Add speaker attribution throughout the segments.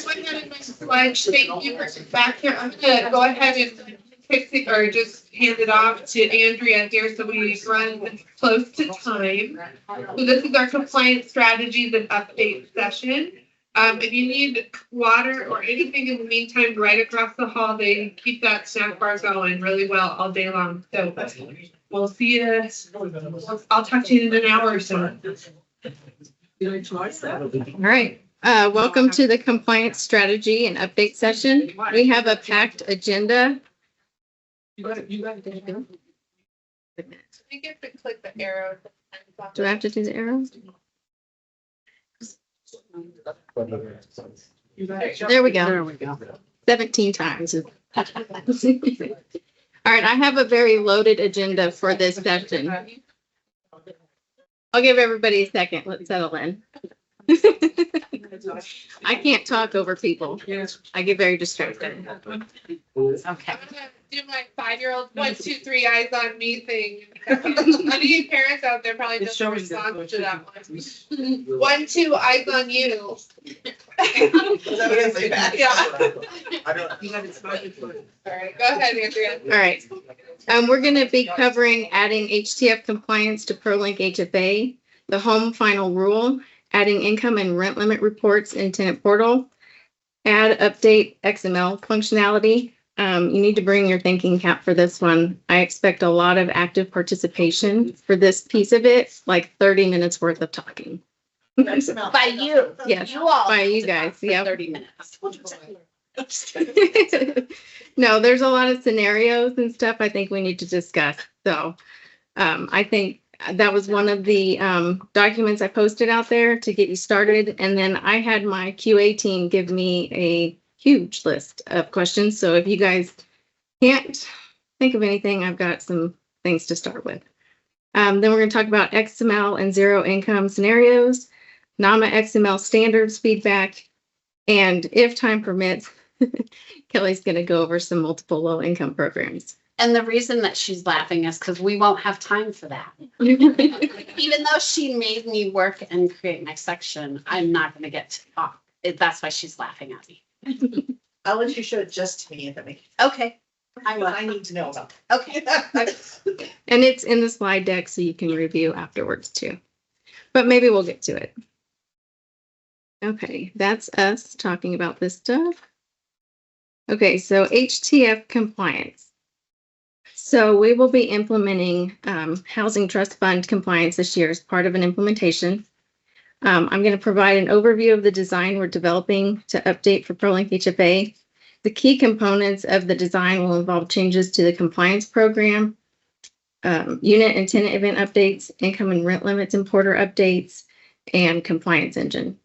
Speaker 1: everyone had a nice lunch. Thank you for back here. I'm gonna go ahead and fix it or just hand it off to Andrea here so we run close to time. So this is our compliance strategies and update session. If you need water or anything in the meantime, right across the hall, they keep that snack bar going really well all day long. So we'll see you. I'll talk to you in an hour or so.
Speaker 2: All right. Welcome to the compliance strategy and update session. We have a packed agenda.
Speaker 1: You get to click the arrow.
Speaker 2: Do I have to do the arrows? There we go.
Speaker 3: There we go.
Speaker 2: 17 times. All right. I have a very loaded agenda for this session. I'll give everybody a second. Let's settle in. I can't talk over people. I get very distracted.
Speaker 3: Okay.
Speaker 1: I'm gonna do my 5-year-old 1, 2, 3 eyes on me thing. Any parents out there probably just respond to that one. 1, 2 eyes on you. All right, go ahead, Andrea.
Speaker 2: All right. We're going to be covering adding HTF compliance to ProLinkHFA, the home final rule, adding income and rent limit reports in tenant portal, add update XML functionality. You need to bring your thinking cap for this one. I expect a lot of active participation for this piece of it, like 30 minutes worth of talking.
Speaker 3: By you.
Speaker 2: Yes,
Speaker 3: You all.
Speaker 2: by you guys. Yeah.
Speaker 3: 30 minutes.
Speaker 2: No, there's a lot of scenarios and stuff I think we need to discuss. So I think that was one of the documents I posted out there to get you started. And then I had my QA team give me a huge list of questions. So if you guys can't think of anything, I've got some things to start with. Then we're going to talk about XML and zero income scenarios, NAMA XML standards feedback, and if time permits, Kelly's going to go over some multiple low income programs.
Speaker 3: And the reason that she's laughing is because we won't have time for that. Even though she made me work and create my section, I'm not going to get to talk. That's why she's laughing at me.
Speaker 4: I'll let you show it just to me if it makes.
Speaker 3: Okay. I will.
Speaker 4: I need to know about.
Speaker 3: Okay.
Speaker 2: And it's in the slide deck so you can review afterwards too. But maybe we'll get to it. Okay, that's us talking about this stuff. Okay, so HTF compliance. So we will be implementing Housing Trust Fund compliance this year as part of an implementation. I'm going to provide an overview of the design we're developing to update for ProLinkHFA. The key components of the design will involve changes to the compliance program, unit and tenant event updates, income and rent limits and porter updates, and compliance engine.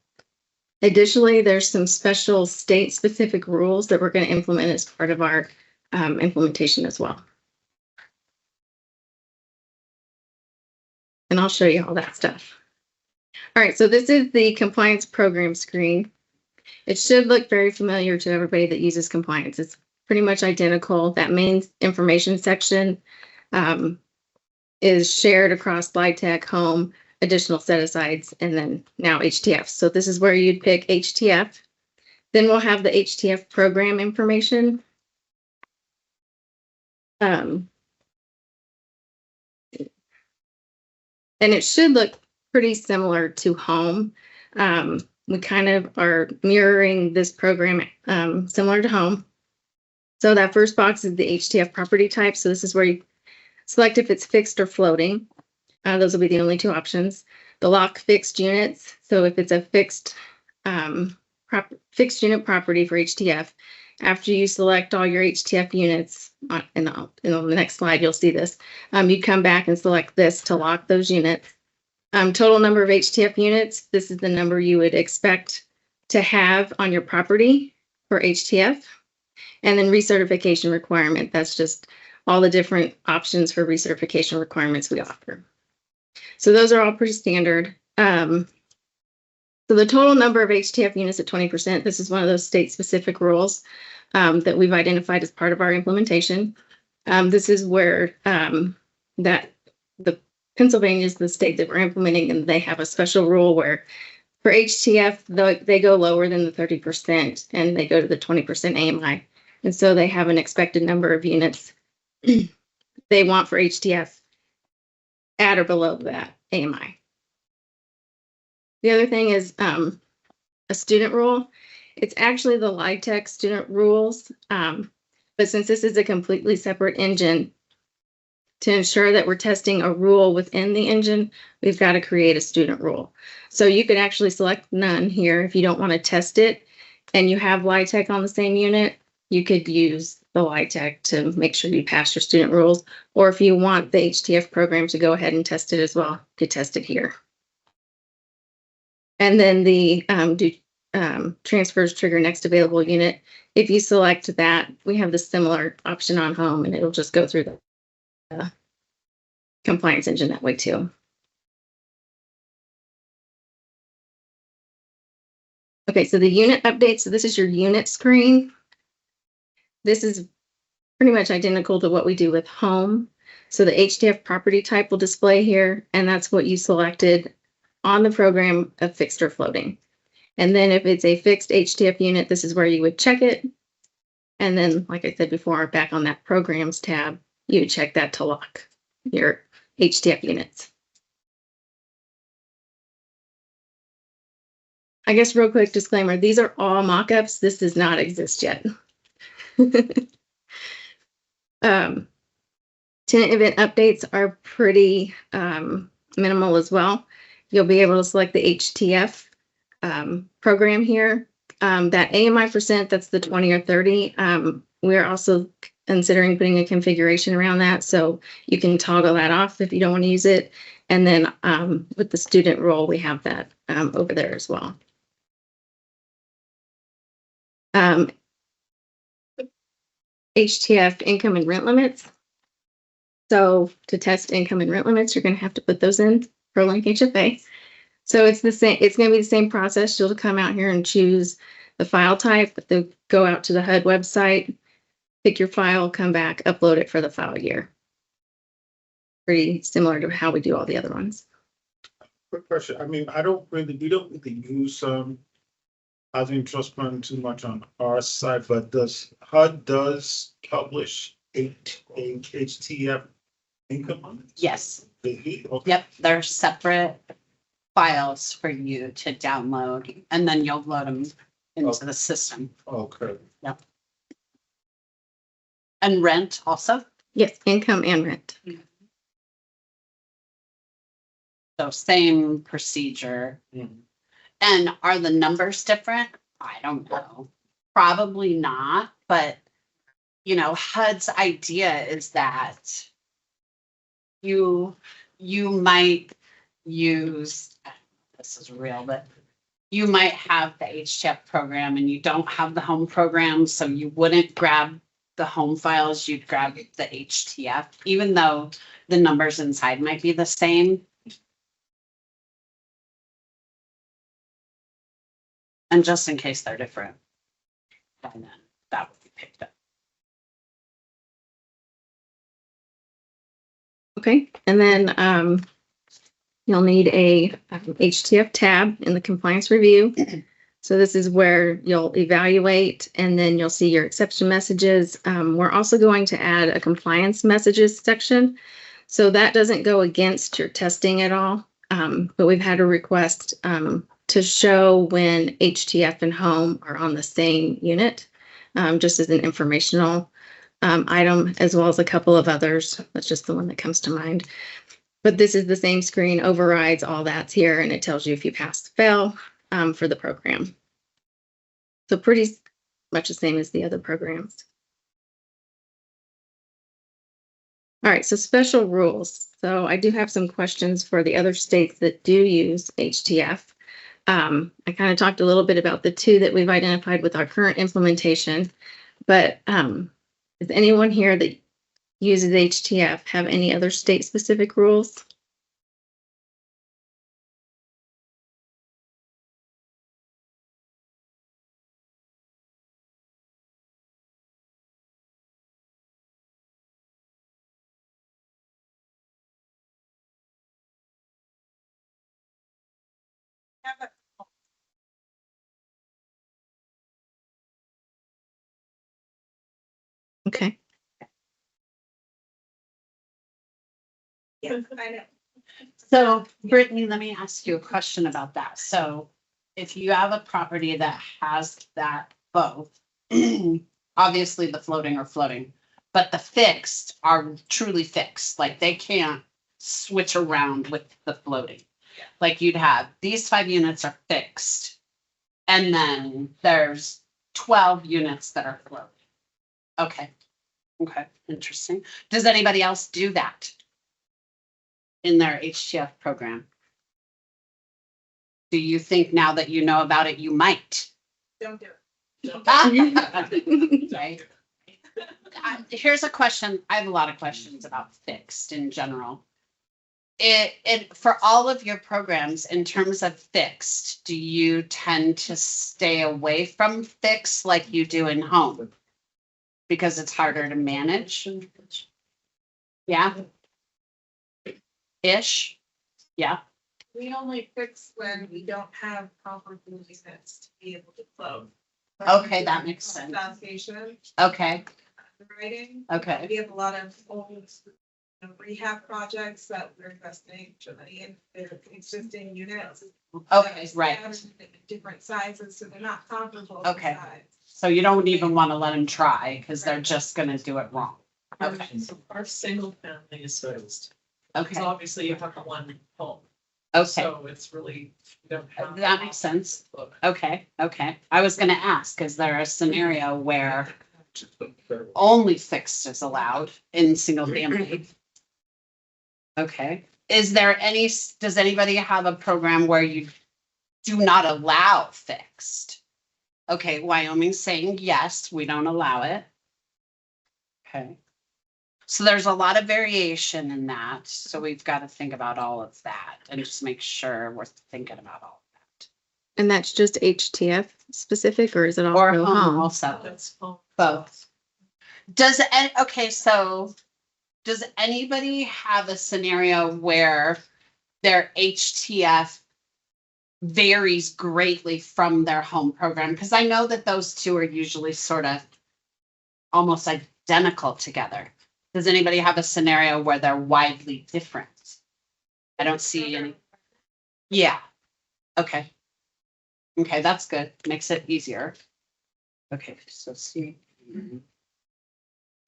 Speaker 2: Additionally, there's some special state-specific rules that we're going to implement as part of our implementation as well. And I'll show you all that stuff. All right, so this is the compliance program screen. It should look very familiar to everybody that uses compliance. It's pretty much identical. That main information section is shared across slide tech, home, additional set-asides, and then now HTF. So this is where you'd pick HTF. Then we'll have the HTF program information. And it should look pretty similar to home. We kind of are mirroring this program similar to home. So that first box is the HTF property type. So this is where you select if it's fixed or floating. Those will be the only two options. The lock fixed units. So if it's a fixed unit property for HTF, after you select all your HTF units, in the next slide, you'll see this. You come back and select this to lock those units. Total number of HTF units. This is the number you would expect to have on your property for HTF. And then recertification requirement. That's just all the different options for recertification requirements we offer. So those are all pretty standard. So the total number of HTF units at 20%, this is one of those state-specific rules that we've identified as part of our implementation. This is where Pennsylvania is the state that we're implementing, and they have a special rule where For HTF, they go lower than the 30% and they go to the 20% AMI. And so they have an expected number of units they want for HTF at or below that AMI. The other thing is a student rule. It's actually the LIHTC student rules. But since this is a completely separate engine, to ensure that we're testing a rule within the engine, we've got to create a student rule. So you could actually select none here if you don't want to test it and you have LIHTC on the same unit, you could use the LIHTC to make sure you pass your student rules. Or if you want the HTF program to go ahead and test it as well, you could test it here. And then the transfers trigger next available unit. If you select that, we have the similar option on home and it'll just go through the compliance engine that way too. Okay, so the unit update. So this is your unit screen. This is pretty much identical to what we do with home. So the HTF property type will display here, and that's what you selected on the program of fixed or floating. And then if it's a fixed HTF unit, this is where you would check it. And then, like I said before, back on that programs tab, you would check that to lock your HTF units. I guess real quick disclaimer, these are all mock-ups. This does not exist yet. Tenant event updates are pretty minimal as well. You'll be able to select the HTF program here. That AMI percent, that's the 20 or 30. We're also considering putting a configuration around that, so you can toggle that off if you don't want to use it. And then with the student role, we have that over there as well. HTF income and rent limits. So to test income and rent limits, you're going to have to put those in ProLinkHFA. So it's the same. It's going to be the same process. You'll come out here and choose the file type, but they'll go out to the HUD website, pick your file, come back, upload it for the file year. Pretty similar to how we do all the other ones.
Speaker 5: Quick question. I mean, we don't really use housing trust fund too much on our side, but HUD publish HTF income?
Speaker 3: Yes.
Speaker 5: Okay.
Speaker 3: Yep, they're separate files for you to download, and then you'll load them into the system.
Speaker 5: Okay.
Speaker 3: Yep. And rent also?
Speaker 2: Yes, income and rent.
Speaker 3: So same procedure.
Speaker 5: Mhm.
Speaker 3: And are the numbers different? I don't know. Probably not, but you know, HUD's idea is that you might use, this is real, but you might have the HTF program and you don't have the home program, so you wouldn't grab the home files, you'd grab the HTF, even though the numbers inside might be the same. And just in case they're different, and then that would be picked up.
Speaker 2: Okay, and then you'll need a HTF tab in the compliance review. So this is where you'll evaluate, and then you'll see your exception messages. We're also going to add a compliance messages section. So that doesn't go against your testing at all, but we've had a request to show when HTF and home are on the same unit, just as an informational item, as well as a couple of others. That's just the one that comes to mind. But this is the same screen, overrides all that's here, and it tells you if you passed, fail for the program. So pretty much the same as the other programs. All right, so special rules. So I do have some questions for the other states that do use HTF. I kind of talked a little bit about the two that we've identified with our current implementation, but does anyone here that uses HTF have any other state-specific rules? Okay.
Speaker 4: Yeah, I know.
Speaker 3: So Brittany, let me ask you a question about that. So if you have a property that has that both, obviously the floating are floating, but the fixed are truly fixed, like they can't switch around with the floating. Like you'd have, these 5 units are fixed. And then there's 12 units that are floating. Okay. Okay, interesting. Does anybody else do that in their HTF program? Do you think now that you know about it, you might?
Speaker 4: Don't do it.
Speaker 3: Right. Here's a question. I have a lot of questions about fixed in general. It for all of your programs in terms of fixed, do you tend to stay away from fixed like you do in home? Because it's harder to manage? Yeah. Ish? Yeah.
Speaker 4: We only fix when we don't have proper units to be able to float.
Speaker 3: Okay, that makes sense.
Speaker 4: Foundation,
Speaker 3: Okay,
Speaker 4: underwriting.
Speaker 3: okay,
Speaker 4: We have a lot of old rehab projects that we're investing money in, they're existing units.
Speaker 3: okay, right.
Speaker 4: Different sizes, so they're not comparable.
Speaker 3: Okay.
Speaker 4: in size.
Speaker 3: So you don't even want to let them try because they're just gonna do it wrong. Okay,
Speaker 6: So our single family is fixed, because
Speaker 3: okay,
Speaker 6: obviously you have one home,
Speaker 3: okay.
Speaker 6: so it's really, you don't have.
Speaker 3: That makes sense. Okay, okay. I was gonna ask, is there a scenario where only fixed is allowed in single family? Okay. Is there any, does anybody have a program where you do not allow fixed? Okay, Wyoming's saying yes, we don't allow it. Okay. So there's a lot of variation in that, so we've got to think about all of that and just make sure we're thinking about all of that.
Speaker 2: And that's just HTF specific, or is it
Speaker 3: Or
Speaker 2: also
Speaker 3: home
Speaker 2: home?
Speaker 3: also.
Speaker 6: That's home.
Speaker 3: Both. Okay, so does anybody have a scenario where their HTF varies greatly from their home program? Because I know that those two are usually sort of almost identical together. Does anybody have a scenario where they're widely different? I don't see any. Yeah. Okay. Okay, that's good. Makes it easier. Okay, so see.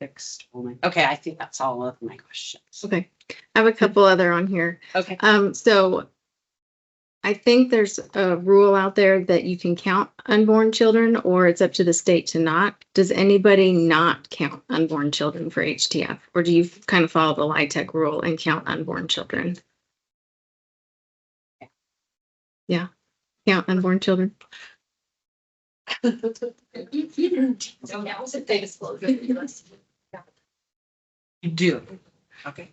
Speaker 3: Fixed only. Okay, I think that's all of my questions.
Speaker 2: Okay, I have a couple other on here.
Speaker 3: Okay.
Speaker 2: So I think there's a rule out there that you can count unborn children, or it's up to the state to not. Does anybody not count unborn children for HTF, or do you kind of follow the LIHTC rule and count unborn children? Yeah, count unborn children.
Speaker 3: You do.
Speaker 6: Okay.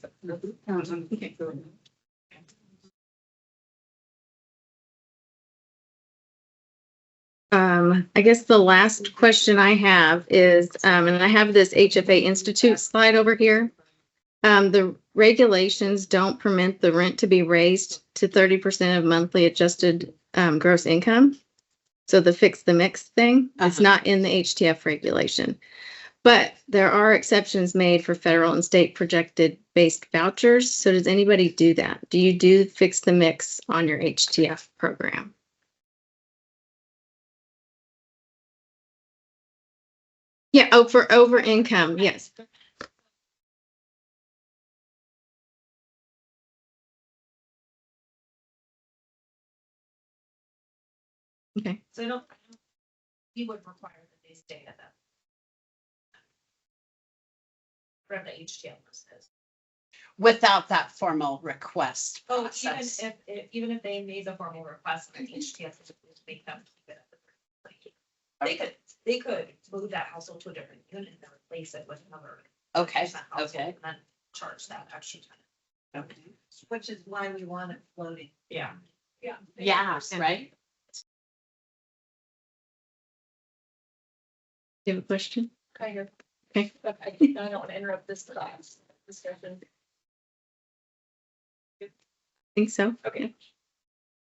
Speaker 2: I guess the last question I have is, and I have this HFA Institute slide over here. The regulations don't permit the rent to be raised to 30% of monthly adjusted gross income. So the fix the mix thing, it's not in the HTF regulation. But there are exceptions made for federal and state projected based vouchers. So does anybody do that? Do you do fix the mix on your HTF program? Yeah, oh, for over income, yes. Okay,
Speaker 4: So I don't, you would require that they stay at that. From the HTL process.
Speaker 3: Without that formal request
Speaker 4: Oh,
Speaker 3: process.
Speaker 4: even if they made the formal request, the HTF would make them keep it at the. They could move that household to a different unit and replace it with another.
Speaker 3: Okay,
Speaker 4: household
Speaker 3: okay.
Speaker 4: And then charge that extra time.
Speaker 3: Okay.
Speaker 4: Which is why we want it floating. Yeah. Yeah.
Speaker 3: Yeah, right?
Speaker 2: do you have a question?
Speaker 7: Kind of.
Speaker 2: Okay.
Speaker 7: But I don't want to interrupt this class discussion.
Speaker 2: I think so.
Speaker 7: Okay.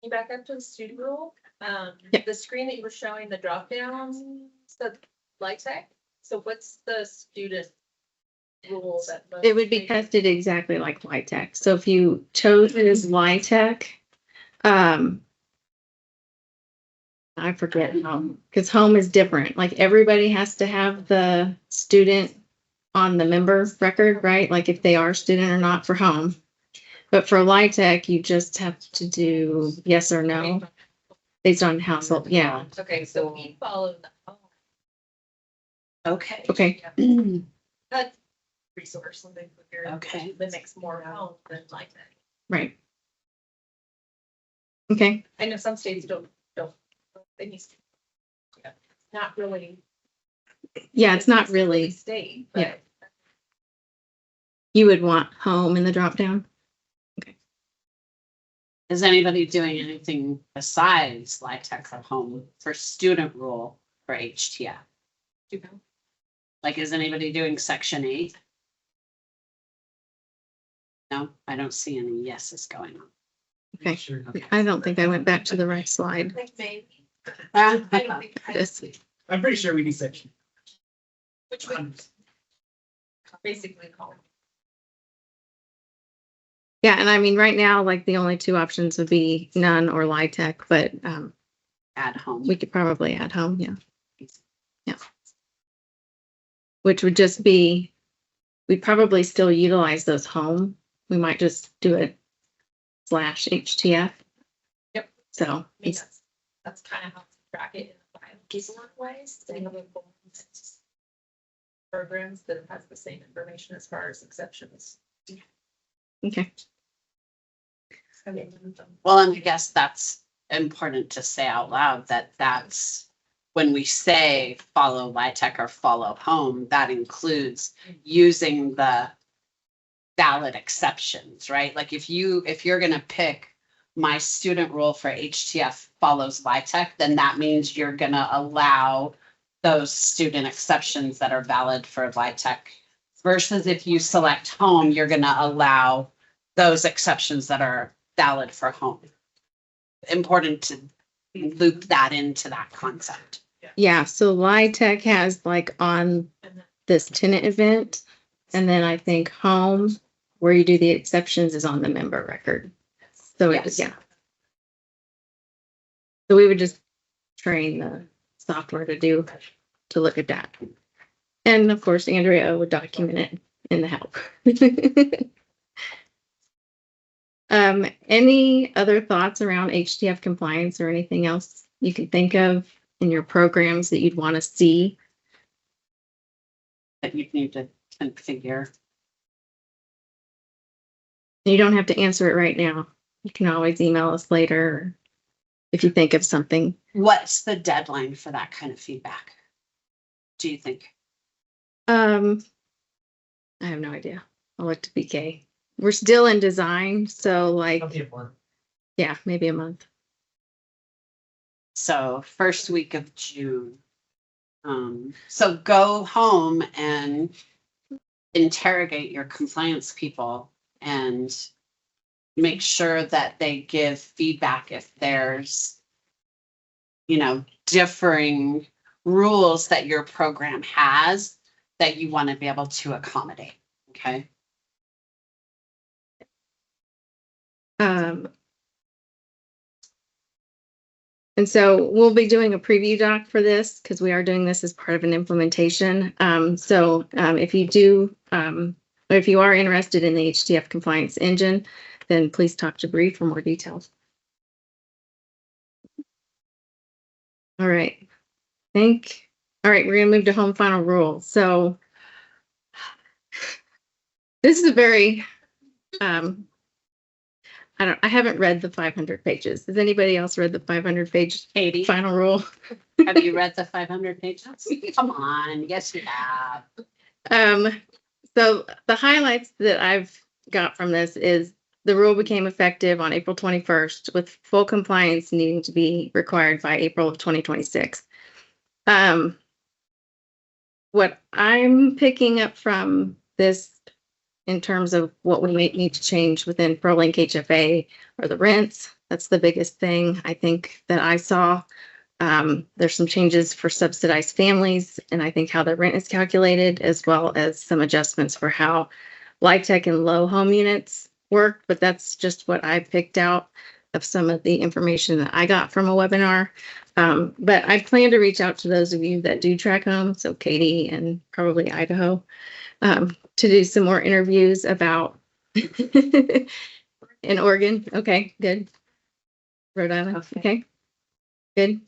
Speaker 7: You back up to the student rule.
Speaker 2: Yeah.
Speaker 7: The screen that you were showing, the drop downs, the light tech. So what's the student rule that?
Speaker 2: It would be tested exactly like LIHTC. So if you chose it as LIHTC, I forget how, because home is different. Like everybody has to have the student on the member record, right? Like if they are a student or not for home. But for LIHTC, you just have to do yes or no based on household. Yeah.
Speaker 7: Okay, so we follow the
Speaker 3: Okay.
Speaker 2: Okay.
Speaker 7: that resource, something for
Speaker 3: Okay.
Speaker 7: the next more home than like that.
Speaker 2: Right. Okay.
Speaker 7: I know some states don't, they need to. Yeah, not really.
Speaker 2: Yeah, it's not really,
Speaker 7: State,
Speaker 2: Yeah.
Speaker 7: but
Speaker 2: you would want home in the drop down.
Speaker 3: Is anybody doing anything besides LIHTC or home for student rule for HTF? Like, is anybody doing section 8? No, I don't see any yeses going on.
Speaker 2: Okay. I don't think I went back to the right
Speaker 7: I
Speaker 2: slide.
Speaker 7: think maybe. I don't think.
Speaker 2: This.
Speaker 8: I'm pretty sure we need section.
Speaker 7: Which would basically call.
Speaker 2: Yeah, and I mean, right now, like the only two options would be none or LIHTC, but
Speaker 3: At home.
Speaker 2: we could probably add home, yeah. Yeah. Which would just be, we'd probably still utilize those home. We might just do it /HTF.
Speaker 7: Yep.
Speaker 2: So
Speaker 7: I mean,
Speaker 2: it's,
Speaker 7: that's kind of how to track it in the file. Paperwork wise, they have a programs that has the same information as far as exceptions.
Speaker 2: okay.
Speaker 3: Well, and I guess that's important to say out loud that that's when we say follow LIHTC or follow home, that includes using the valid exceptions, right? Like if you're going to pick my student rule for HTF follows LIHTC, then that means you're going to allow those student exceptions that are valid for LIHTC versus if you select home, you're going to allow those exceptions that are valid for home. Important to loop that into that concept.
Speaker 2: Yeah, so LIHTC has like on this tenant event, and then I think home, where you do the exceptions, is on the member record. So it was,
Speaker 3: Yes.
Speaker 2: yeah. So we would just train the software to look at that. And of course, Andrea would document it in the help. Any other thoughts around HTF compliance or anything else you can think of in your programs that you'd want to see?
Speaker 3: That you need to configure.
Speaker 2: You don't have to answer it right now. You can always email us later if you think of something.
Speaker 3: What's the deadline for that kind of feedback? Do you think?
Speaker 2: I have no idea. I'll look to BK. We're still in design, so like,
Speaker 8: I'll be at one.
Speaker 2: yeah, maybe a month.
Speaker 3: So first week of June. So go home and interrogate your compliance people and make sure that they give feedback if there's, differing rules that your program has that you want to be able to accommodate. Okay.
Speaker 2: And so we'll be doing a preview doc for this because we are doing this as part of an implementation. If you do, or if you are interested in the HTF compliance engine, then please talk to Bree for more details. All right. All right, we're gonna move to home final rule. So this is a very, I haven't read the 500 pages. Has anybody else read the 500 page
Speaker 3: Katie,
Speaker 2: final rule?
Speaker 3: have you read the 500 pages? Come on. Yes, you have.
Speaker 2: So the highlights that I've got from this is the rule became effective on April 21st with full compliance needing to be required by April of 2026. What I'm picking up from this in terms of what we may need to change within ProLinkHFA are the rents. That's the biggest thing I think that I saw. There's some changes for subsidized families and I think how the rent is calculated, as well as some adjustments for how LIHTC and low home units work, but that's just what I picked out of some of the information that I got from a webinar. But I plan to reach out to those of you that do track home, so Katie and probably Idaho, to do some more interviews about in Oregon. Okay, good. Rhode Island. Okay, good.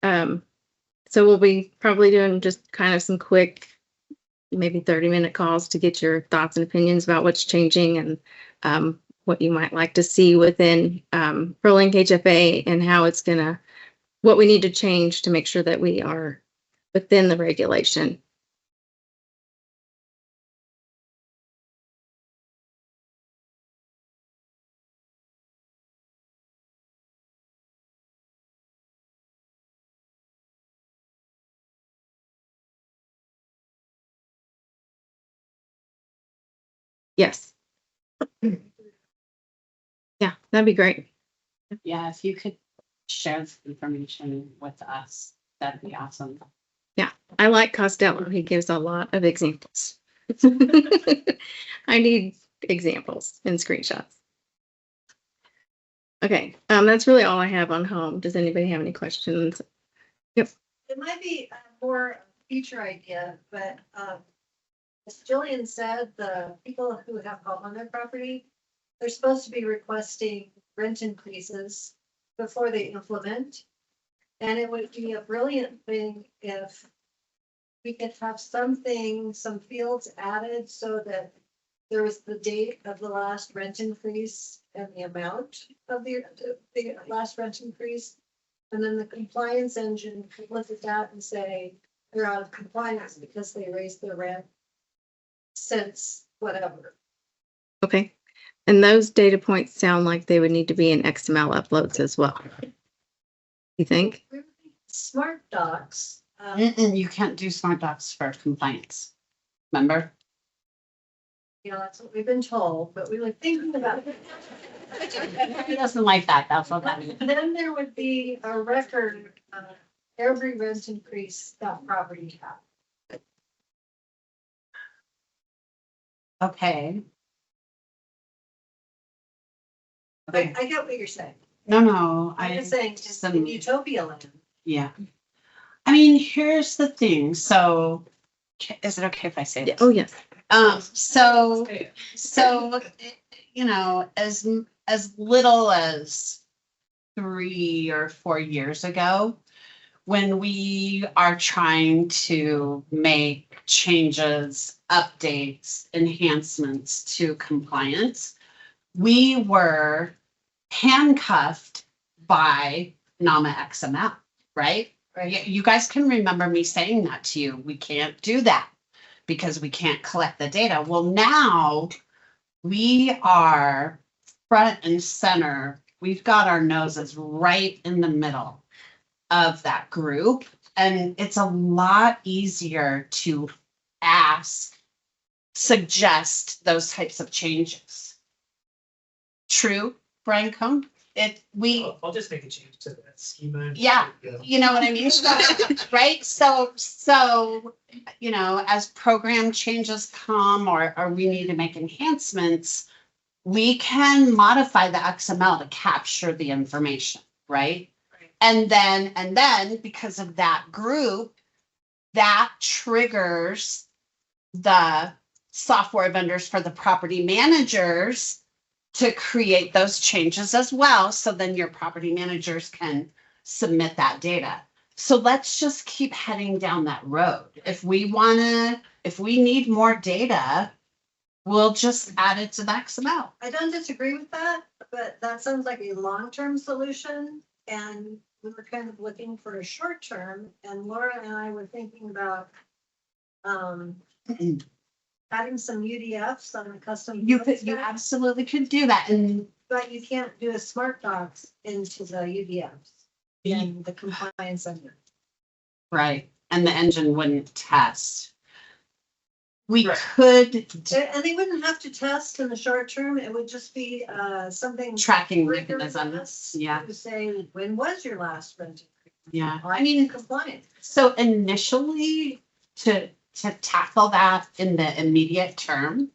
Speaker 2: So we'll be probably doing just kind of some quick, maybe 30-minute calls to get your thoughts and opinions about what's changing and what you might like to see within ProLinkHFA and how it's gonna, what we need to change to make sure that we are within the regulation. Yes. Yeah, that'd be great.
Speaker 3: Yeah, if you could share this information with us, that'd be awesome.
Speaker 2: I like Costello. He gives a lot of examples. I need examples and screenshots. Okay, that's really all I have on home. Does anybody have any questions?
Speaker 9: It might be a more future idea, but as Jillian said, the people who have home on their property, they're supposed to be requesting rent increases before they implement. And it would be a brilliant thing if we could have something, some fields added so that there was the date of the last rent increase and the amount of the last rent increase. And then the compliance engine could look at that and say, they're out of compliance because they raised their rent since whatever.
Speaker 2: Okay, and those data points sound like they would need to be in XML uploads as well. You think?
Speaker 9: Smart docs.
Speaker 3: You can't do smart docs for compliance. Remember?
Speaker 9: You know, that's what we've been told, but we were thinking about it.
Speaker 3: He doesn't like that. That's what that means.
Speaker 9: Then there would be a record of every rent increase that property had.
Speaker 3: Okay.
Speaker 9: I get what you're saying.
Speaker 3: No,
Speaker 9: I'm just saying, just in utopia land.
Speaker 3: Yeah. I mean, here's the thing. So, is it okay if I say this?
Speaker 2: Oh, yes.
Speaker 3: So, you know, as little as 3 or 4 years ago, when we are trying to make changes, updates, enhancements to compliance, we were handcuffed by NAMA XML, right?
Speaker 9: Right.
Speaker 3: You guys can remember me saying that to you. We can't do that because we can't collect the data. Well, now we are front and center. We've got our noses right in the middle of that group. And it's a lot easier to suggest those types of changes. True, Brian Cohn?
Speaker 8: I'll just make a change to that schema.
Speaker 3: Yeah, you know what I mean? Right? So, you know, as program changes come or we need to make enhancements, we can modify the XML to capture the information, right? And then because of that group, that triggers the software vendors for the property managers to create those changes as well. So then your property managers can submit that data. So let's just keep heading down that road. If we need more data, we'll just add it to the XML.
Speaker 9: I don't disagree with that, but that sounds like a long-term solution. And we were kind of looking for a short term, and Laura and I were thinking about adding some UDFs on the custom.
Speaker 3: You absolutely could do that. And
Speaker 9: but you can't do a smart docs into the UDFs in the compliance engine.
Speaker 3: right. And the engine wouldn't test. We could
Speaker 9: And they wouldn't have to test in the short term. It would just be something.
Speaker 3: tracking
Speaker 9: rigorous
Speaker 3: mechanisms. Yeah.
Speaker 9: To say, when was your last rent increase?
Speaker 3: Yeah, I
Speaker 9: I'm
Speaker 3: mean,
Speaker 9: compliant.
Speaker 3: so initially, to tackle that in the immediate term,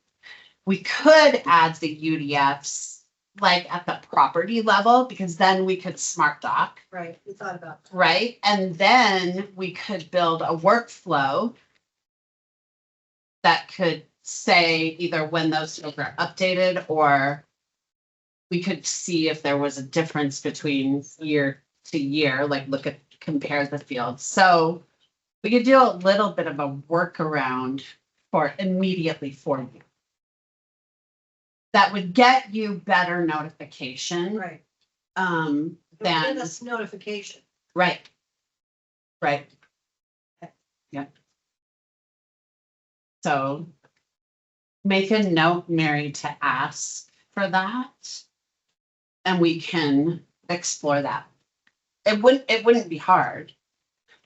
Speaker 3: we could add the UDFs like at the property level, because then we could smart dock,
Speaker 9: Right, we thought about that.
Speaker 3: right? And then we could build a workflow that could say either when those fields are updated, or we could see if there was a difference between year to year, like compare the fields. So we could do a little bit of a workaround for immediately for you. That would get you better notification,
Speaker 9: Right. It'll give
Speaker 3: than,
Speaker 9: us notification.
Speaker 3: right. Right. Yeah. So make a note, Mary, to ask for that. And we can explore that. It wouldn't be hard.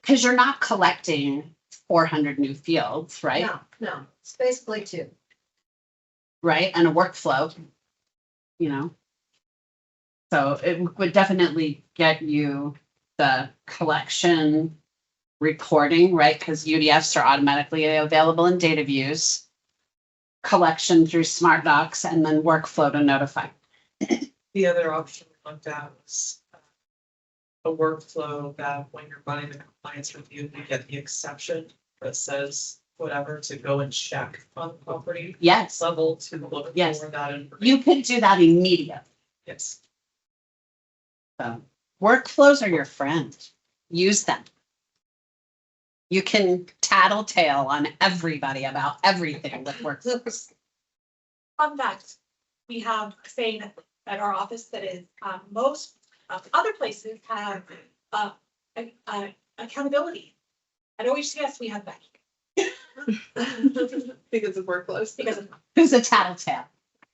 Speaker 3: Because you're not collecting 400 new fields, right?
Speaker 9: No, it's basically two.
Speaker 3: Right, and a workflow, you know. So it would definitely get you the collection reporting, right? Because UDFs are automatically available in data views, collection through smart docs, and then workflow to notify.
Speaker 6: The other option we looked at was a workflow that when you're running the compliance review, you get the exception that says whatever to go and check on the property
Speaker 3: Yes,
Speaker 6: level to look
Speaker 3: Yes.
Speaker 6: for that information.
Speaker 3: you could do that immediately.
Speaker 6: Yes.
Speaker 3: So workflows are your friend. Use them. You can tattletale on everybody about everything with workflows.
Speaker 4: Fun fact, we have a saying at our office that is, most other places have accountability. At OHCS, we have Becky.
Speaker 6: Because of workflows.
Speaker 4: Because of,
Speaker 3: Who's a tattletale?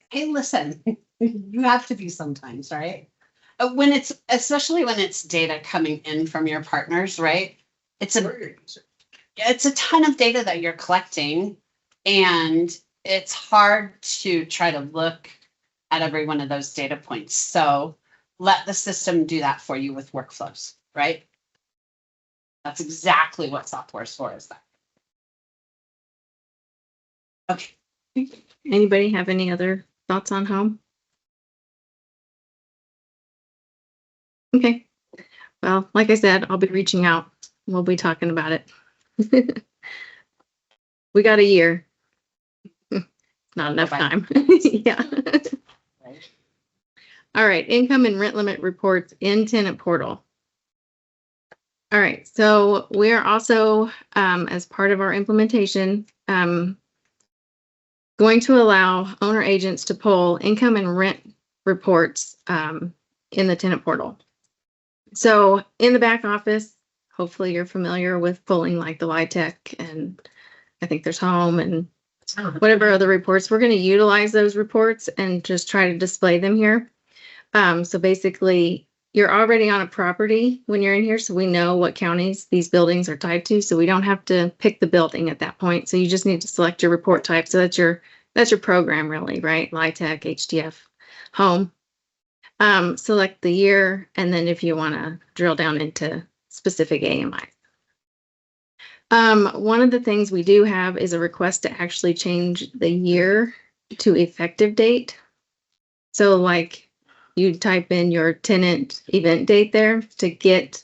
Speaker 3: Hey, listen, you have to be sometimes, right? When it's, especially when it's data coming in from your partners, right? It's a ton of data that you're collecting, and it's hard to try to look at every one of those data points. So let the system do that for you with workflows, right? That's exactly what software is for, is that. Okay.
Speaker 2: Anybody have any other thoughts on home? Okay. Well, like I said, I'll be reaching out. We'll be talking about it. We got a year. Not enough time. Yeah. All right, income and rent limit reports in tenant portal. All right, so we're also, as part of our implementation, going to allow owner agents to pull income and rent reports in the tenant portal. So in the back office, hopefully you're familiar with pulling like the LIHTC, and I think there's home and whatever other reports. We're going to utilize those reports and just try to display them here. So basically, you're already on a property when you're in here, so we know what counties these buildings are tied to, so we don't have to pick the building at that point. So you just need to select your report type. So that's your program really, right? LIHTC, HTF, home. Select the year, and then if you want to drill down into specific AMI. One of the things we do have is a request to actually change the year to effective date. So like you type in your tenant event date there to get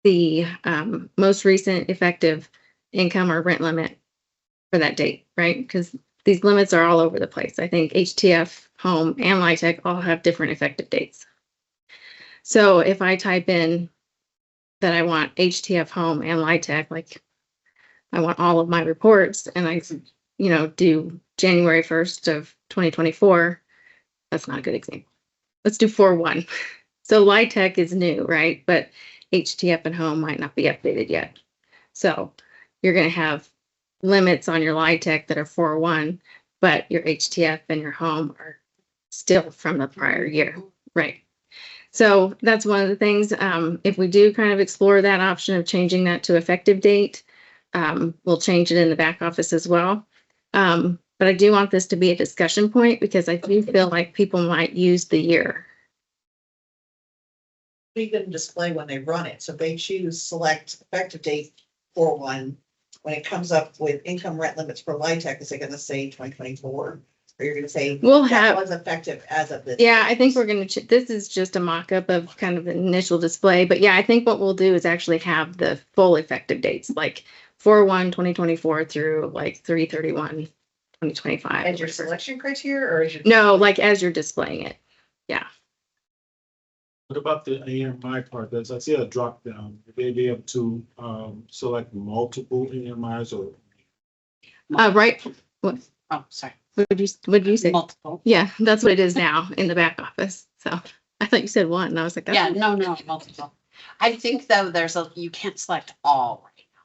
Speaker 2: the most recent effective income or rent limit for that date, right? Because these limits are all over the place. I think HTF, home, and LIHTC all have different effective dates. So if I type in that I want HTF, home, and LIHTC, like I want all of my reports, and I, do January 1st of 2024, that's not a good example. Let's do 4/1. So LIHTC is new, right? But HTF and home might not be updated yet. So you're going to have limits on your LIHTC that are 4/1, but your HTF and your home are still from the prior year, right? So that's one of the things. If we do kind of explore that option of changing that to effective date, we'll change it in the back office as well. But I do want this to be a discussion point because I do feel like people might use the year.
Speaker 10: leave them display when they run it. So if they choose select effective date for one, when it comes up with income rent limits for LIHTC, is it gonna say 2024? Or you're gonna say
Speaker 2: We'll
Speaker 10: that
Speaker 2: have,
Speaker 10: was effective as of this?
Speaker 2: yeah, I think we're gonna, this is just a mock-up of kind of the initial display, but yeah, I think what we'll do is actually have the full effective dates, like 4/1/2024 through like 3/31/2025.
Speaker 10: As your selection criteria or as your?
Speaker 2: No, like as you're displaying it.
Speaker 5: What about the AMI part? Does I see a drop down? Would they be able to select multiple AMIs or?
Speaker 2: Right,
Speaker 3: Oh, sorry.
Speaker 2: what did you say?
Speaker 3: Multiple.
Speaker 2: Yeah, that's what it is now in the back office. So I thought you said one and I was like, that's.
Speaker 3: Yeah, no, multiple. I think though, you can't select all right now.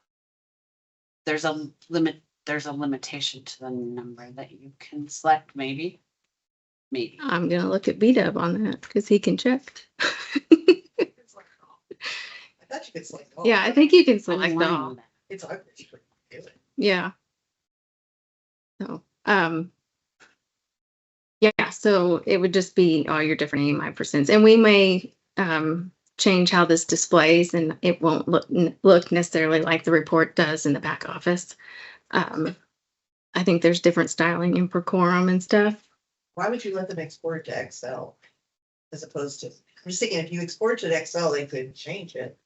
Speaker 3: There's a limitation to the number that you can select, maybe. Maybe.
Speaker 2: I'm gonna look at B-Dub on that because he can check.
Speaker 10: I thought you could select. all.
Speaker 2: Yeah, I think you can
Speaker 3: I'm
Speaker 2: select
Speaker 3: learning
Speaker 2: all.
Speaker 3: that.
Speaker 10: It's ugly. Do it.
Speaker 2: Yeah. So, yeah, so it would just be all your different AMI percents, and we may change how this displays, and it won't look necessarily like the report does in the back office. I think there's different styling in Procorum and stuff.
Speaker 10: Why would you let them export to Excel? As opposed to, I'm just thinking, if you export to Excel, they could change it.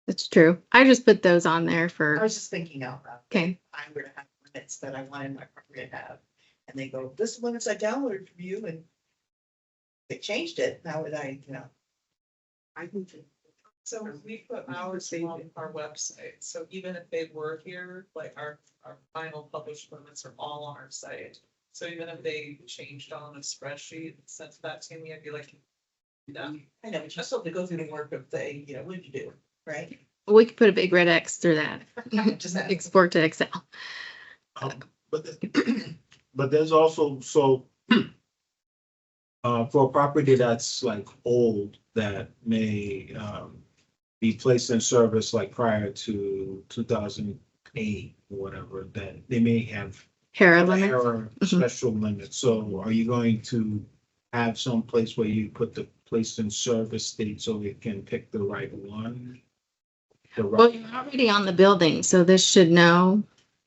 Speaker 2: That's true. I just put those on there
Speaker 10: I
Speaker 2: for,
Speaker 10: was just thinking out loud.
Speaker 2: okay.
Speaker 10: I were to have limits that I wanted my property to have. And they go, this limits I downloaded from you and they changed it. How would I, I can.
Speaker 6: So we put ours on our website, so even if they were here, like our final published limits are all on our site. So even if they changed on a spreadsheet, and sent that to me, I'd be like, no.
Speaker 10: I know, but you still have to go through the work of the, what did you do, right?
Speaker 2: We could put a big red X through that.
Speaker 10: Just that.
Speaker 2: Export to Excel.
Speaker 5: But there's also, for a property that's like old, that may be placed in service like prior to 2008 or whatever, that they may have
Speaker 2: Hera limits.
Speaker 5: error special limits. So are you going to have some place where you put the placed in service date so it can pick the right one?
Speaker 2: Well, you're already on the building, so this should know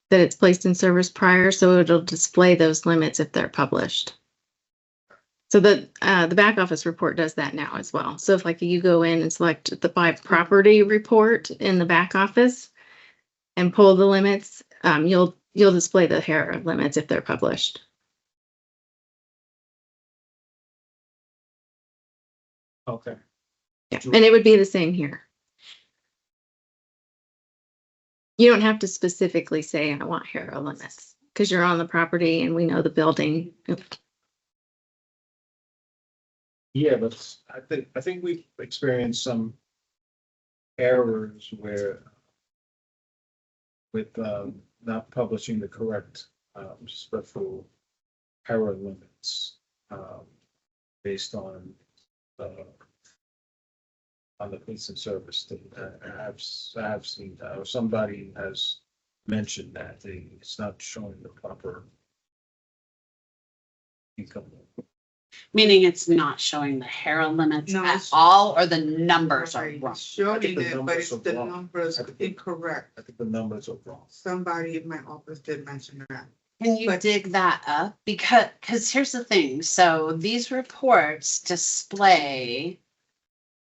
Speaker 2: that it's placed in service prior, so it'll display those limits if they're published. So the back office report does that now as well. So if like you go in and select the by property report in the back office and pull the limits, you'll display the HERA limits if they're published.
Speaker 5: Okay.
Speaker 2: Yeah, and it would be the same here. You don't have to specifically say, I want HERA limits, because you're on the property and we know the building.
Speaker 5: Yeah, but I think we've experienced some errors where with not publishing the correct special error limits based on the police and service that I've seen that, or somebody has mentioned that it's not showing the proper income.
Speaker 3: Meaning it's not showing the HERA limits
Speaker 11: No,
Speaker 3: at
Speaker 11: it's-
Speaker 3: all, or the numbers are wrong.
Speaker 11: Showing
Speaker 5: the
Speaker 11: it, but
Speaker 5: numbers
Speaker 11: it's
Speaker 5: are
Speaker 11: the
Speaker 5: wrong.
Speaker 11: numbers
Speaker 5: I think-
Speaker 11: incorrect.
Speaker 5: I think the numbers are wrong.
Speaker 11: Somebody in my office did mention that.
Speaker 3: Can you
Speaker 11: But-
Speaker 3: dig that up? Because here's the thing, so these reports display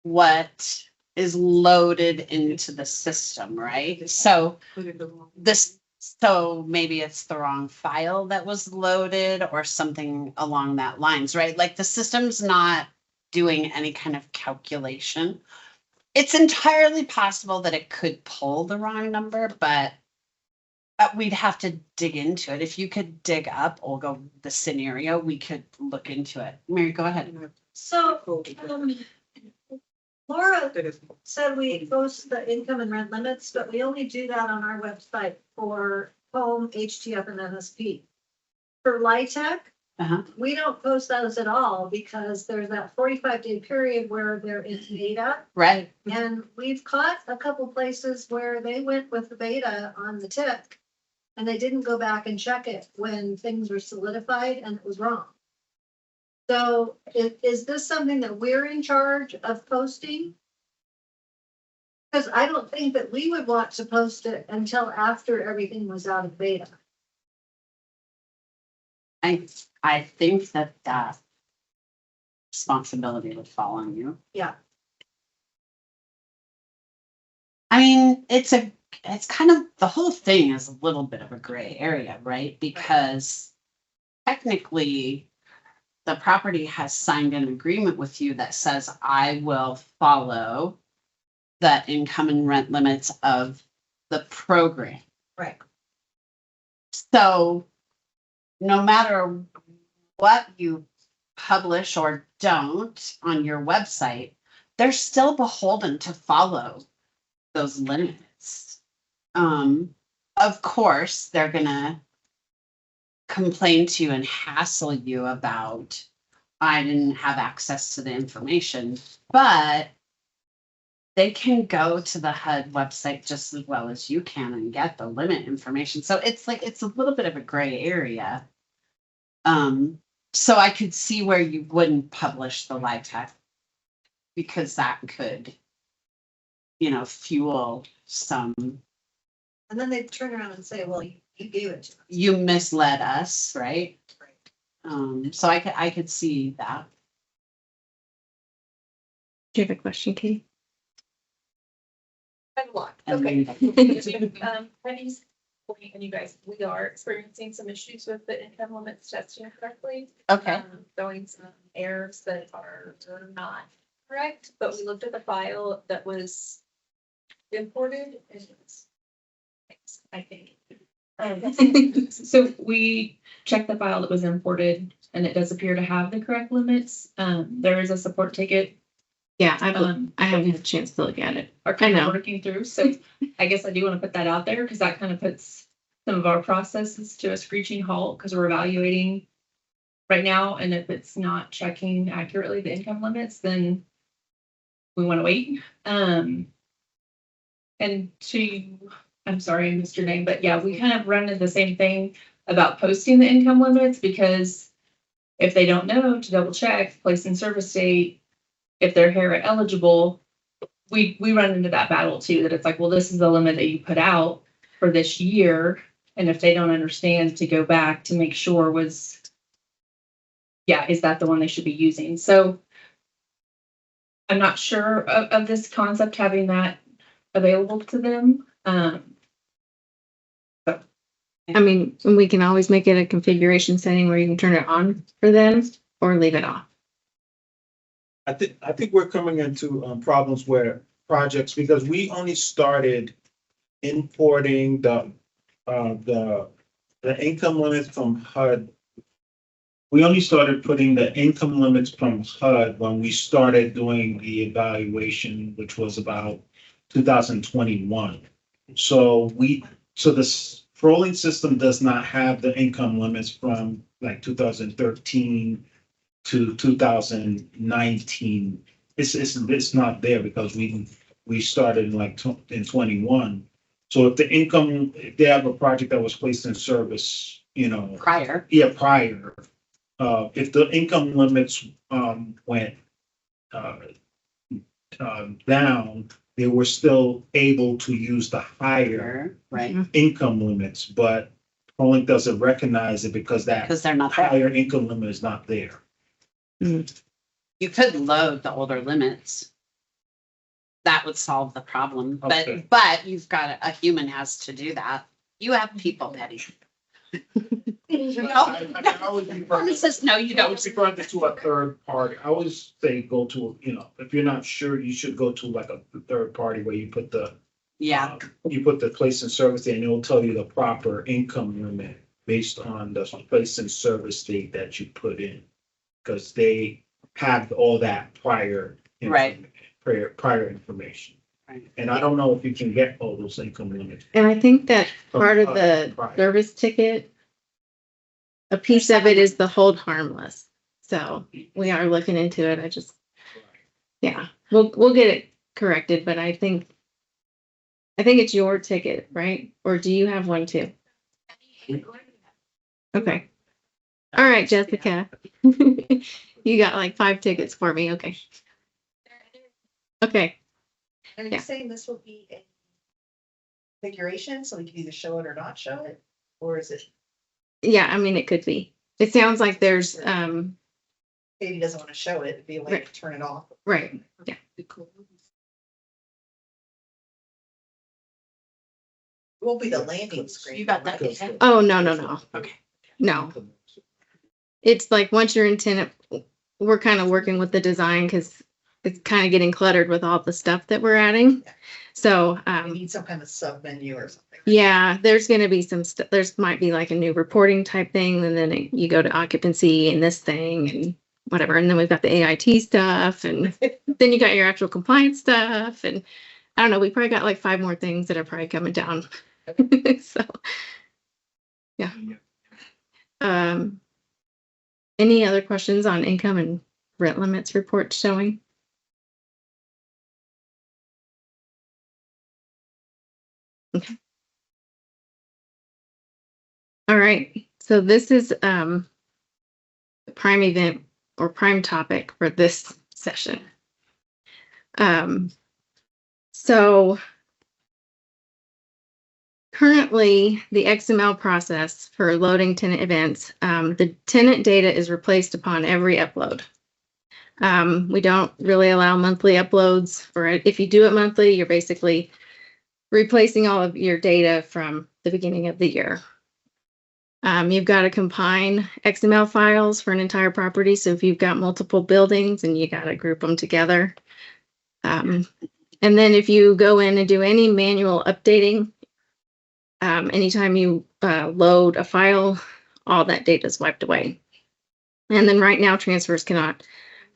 Speaker 3: what is loaded into the system, right? So
Speaker 11: Put it the wrong.
Speaker 3: so maybe it's the wrong file that was loaded or something along that lines, right? Like the system's not doing any kind of calculation. It's entirely possible that it could pull the wrong number, but we'd have to dig into it. If you could dig up, Olga, the scenario, we could look into it. Mary, go ahead.
Speaker 9: So, Laura
Speaker 11: That is-
Speaker 9: said we post the income and rent limits, but we only do that on our website for home, HTF and NSP. For LIHTC,
Speaker 3: Uh-huh.
Speaker 9: we don't post those at all because there's that 45-day period where there is beta.
Speaker 3: Right.
Speaker 9: And we've caught a couple places where they went with the beta on the tip and they didn't go back and check it when things were solidified and it was wrong. So is this something that we're in charge of posting? Because I don't think that we would want to post it until after everything was out of beta.
Speaker 3: I think that responsibility would fall on you.
Speaker 9: Yeah.
Speaker 3: I mean, it's kind of, the whole thing is a little bit of a gray area, right? Because technically, the property has signed an agreement with you that says, I will follow the income and rent limits of the program.
Speaker 9: Right.
Speaker 3: So no matter what you publish or don't on your website, they're still beholden to follow those limits. Of course, they're gonna complain to you and hassle you about, I didn't have access to the information, but they can go to the HUD website just as well as you can and get the limit information. So it's like, it's a little bit of a gray area. So I could see where you wouldn't publish the LIHTC because that could, fuel some,
Speaker 9: And then they turn around and say, well, you gave it to us.
Speaker 3: you misled us, right? So I could see that.
Speaker 2: Do you have a question, Katie?
Speaker 7: I have a lot.
Speaker 3: And
Speaker 7: Okay.
Speaker 3: then-
Speaker 7: Penny's point, and you guys, we are experiencing some issues with the income limits testing correctly.
Speaker 3: Okay.
Speaker 7: Showing some errors that are not correct, but we looked at the file that was imported and it's, I think.
Speaker 4: So we checked the file that was imported and it does appear to have the correct limits. There is a support ticket,
Speaker 2: Yeah, I haven't had a chance to look at it.
Speaker 4: are kind
Speaker 2: I
Speaker 4: of
Speaker 2: know.
Speaker 4: working through. So I guess I do want to put that out there because that kind of puts some of our processes to a screeching halt because we're evaluating right now. And if it's not checking accurately the income limits, then we want to wait. And I'm sorry, I missed your name, but yeah, we kind of run into the same thing about posting the income limits because if they don't know to double check place in service date, if they're HERA eligible, we run into that battle too, that it's like, well, this is the limit that you put out for this year. And if they don't understand, to go back to make sure is that the one they should be using? So I'm not sure of this concept having that available to them.
Speaker 2: I mean, we can always make it a configuration setting where you can turn it on for them or leave it off.
Speaker 5: I think we're coming into problems where projects, because we only started importing the income limits from HUD. We only started putting the income limits from HUD when we started doing the evaluation, which was about 2021. So this ProLink system does not have the income limits from like 2013 to 2019. It's not there because we started in 21. So if they have a project that was placed in service,
Speaker 3: Prior.
Speaker 5: prior, if the income limits went down, they were still able to use the higher
Speaker 3: Right,
Speaker 5: income limits, but ProLink doesn't recognize it because that
Speaker 3: because they're not there.
Speaker 5: higher income limit is not there.
Speaker 3: You could load the older limits. That would solve the problem,
Speaker 5: Okay.
Speaker 3: but you've got, a human has to do that. You have people, Betty.
Speaker 5: I always refer-
Speaker 3: Promises, no, you
Speaker 5: I always
Speaker 3: don't.
Speaker 5: refer this to a third party. I always say go to, if you're not sure, you should go to like a third party where you put the
Speaker 3: Yeah,
Speaker 5: you put the place in service date and it'll tell you the proper income limit based on the place in service date that you put in. Because they have all that prior.
Speaker 3: Right.
Speaker 5: Prior information.
Speaker 3: Right.
Speaker 5: And I don't know if you can get all those income limits.
Speaker 2: And I think that part of the
Speaker 5: Right.
Speaker 2: service ticket, a piece of it is the hold harmless. So we are looking into it. Yeah, we'll get it corrected, but I think it's your ticket, right? Or do you have one too? Okay. All right, Jessica. You got like 5 tickets for me. Okay. Okay.
Speaker 10: Are
Speaker 2: Yeah.
Speaker 10: you saying this will be a configuration, so we can either show it or not show it? Or is it,
Speaker 2: Yeah, I mean, it could be. It sounds like there's,
Speaker 10: maybe he doesn't want to show it, it'd be a way
Speaker 2: Right.
Speaker 10: to turn it off.
Speaker 2: right. Yeah.
Speaker 10: It won't be the landing screen.
Speaker 3: You got that?
Speaker 10: right?
Speaker 3: Okay.
Speaker 2: Oh, no.
Speaker 3: Okay.
Speaker 2: No. It's like once you're in tenant, we're kind of working with the design because it's kind of getting cluttered with all the stuff that we're adding. So,
Speaker 10: We need some kind of sub menu or something.
Speaker 2: yeah, there's going to be some stuff. There's might be like a new reporting type thing, and then you go to occupancy and this thing and whatever. And then we've got the AIT stuff, and then you got your actual compliance stuff. And I don't know, we probably got like 5 more things that are probably coming down. So, yeah. Any other questions on income and rent limits report showing? Okay. All right. So this is the prime event or prime topic for this session. So currently the XML process for loading tenant events, the tenant data is replaced upon every upload. We don't really allow monthly uploads for it. If you do it monthly, you're basically replacing all of your data from the beginning of the year. You've got to combine XML files for an entire property. So if you've got multiple buildings and you got to group them together. And then if you go in and do any manual updating, anytime you load a file, all that data is wiped away. And then right now transfers cannot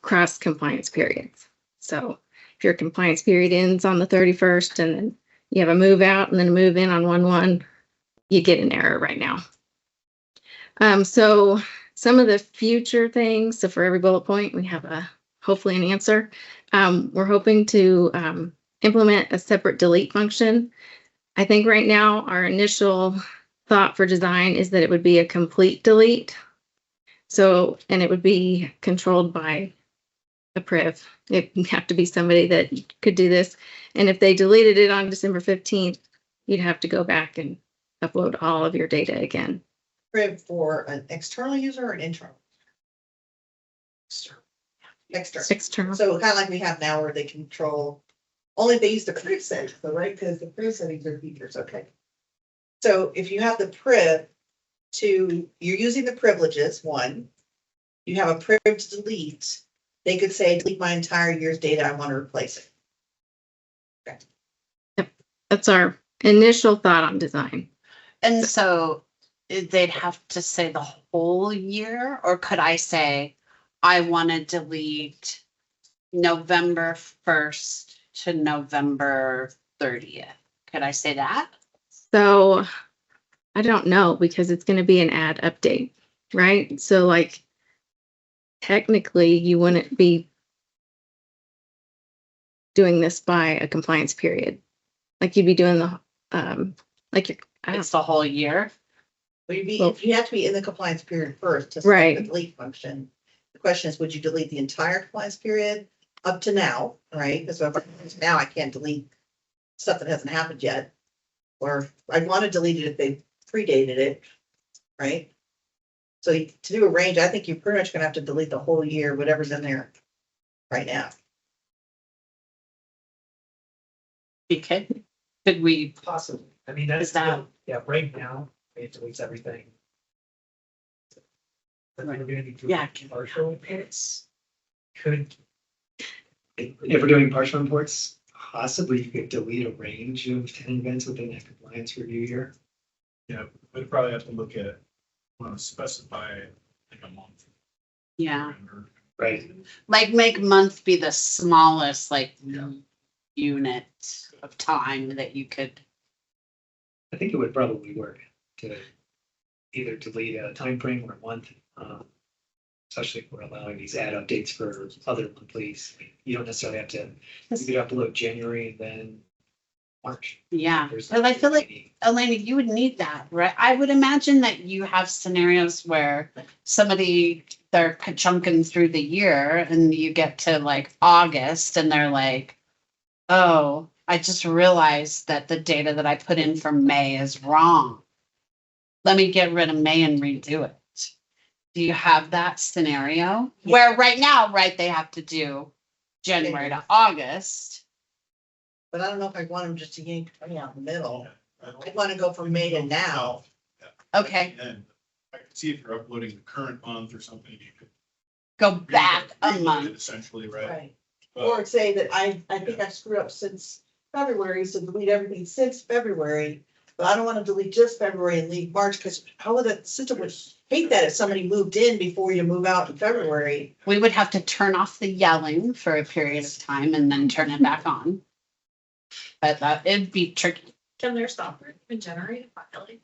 Speaker 2: cross compliance periods. So if your compliance period ends on the 31st and then you have a move out and then a move in on 1/1, you get an error right now. So some of the future things, so for every bullet point, we have hopefully an answer. We're hoping to implement a separate delete function. I think right now our initial thought for design is that it would be a complete delete. So, and it would be controlled by a priv. It would have to be somebody that could do this. And if they deleted it on December 15th, you'd have to go back and upload all of your data again.
Speaker 10: Crib for an external user or an internal? External.
Speaker 2: External.
Speaker 10: So kind of like we have now where they control, only if they use the priv settings, though, right? Because the priv settings are features, okay. So if you have the priv you're using the privileges, one, you have a priv to delete, they could say, delete my entire year's data, I want to replace it. Okay.
Speaker 2: Yep. That's our initial thought on design.
Speaker 3: And so they'd have to say the whole year, or could I say, I want to delete November 1st to November 30th? Could I say that?
Speaker 2: So I don't know because it's going to be an add update, right? So like technically you wouldn't be doing this by a compliance period. Like you'd be doing the like you're,
Speaker 3: It's the whole year.
Speaker 10: Well,
Speaker 2: Well-
Speaker 10: you have to be in the compliance period first to
Speaker 2: Right.
Speaker 10: select the delete function. The question is, would you delete the entire compliance period up to now, right? Because if now I can't delete stuff that hasn't happened yet. Or I'd want to delete it if they predated it, right? So to do a range, I think you're pretty much gonna have to delete the whole year, whatever's in there right now.
Speaker 3: Could we?
Speaker 8: Possibly. I mean, that's,
Speaker 3: Is that-
Speaker 8: yeah, right now, it deletes everything. But we're gonna be doing
Speaker 3: Yeah.
Speaker 8: partial reports. Could. If we're doing partial reports, possibly you could delete a range of tenant events within that compliance review year.
Speaker 5: Yeah, we'd probably have to look at, specify like a month.
Speaker 3: Yeah,
Speaker 8: Right.
Speaker 3: like make month be the smallest, like
Speaker 5: Yeah.
Speaker 3: unit of time that you could.
Speaker 8: I think it would probably work to either delete a time frame or a month. Especially if we're allowing these add updates for other monthlies. You don't necessarily have to, you could upload January and then March.
Speaker 3: Yeah,
Speaker 8: There's
Speaker 3: because I feel like,
Speaker 8: any-
Speaker 3: Elena, you would need that, right? I would imagine that you have scenarios where somebody, they're chunking through the year and you get to like August and they're like, oh, I just realized that the data that I put in for May is wrong. Let me get rid of May and redo it. Do you have that scenario? Where right now, right, they have to do January to August.
Speaker 10: But I don't know if I want them just to yank me out in the middle. I want to go from May to now.
Speaker 3: Okay,
Speaker 12: And I can see if you're uploading the current month or something, you could.
Speaker 3: go back a
Speaker 12: reload it
Speaker 3: month.
Speaker 12: Essentially, right?
Speaker 10: Right.
Speaker 12: But-
Speaker 10: Or say that I think I've screwed up since February, so delete everything since February. But I don't want to delete just February and leave March, because how would the system would hate that if somebody moved in before you move out in February.
Speaker 3: We would have to turn off the yelling for a period of time and then turn it back on. But that, it'd be tricky.
Speaker 7: Can their software even generate a file like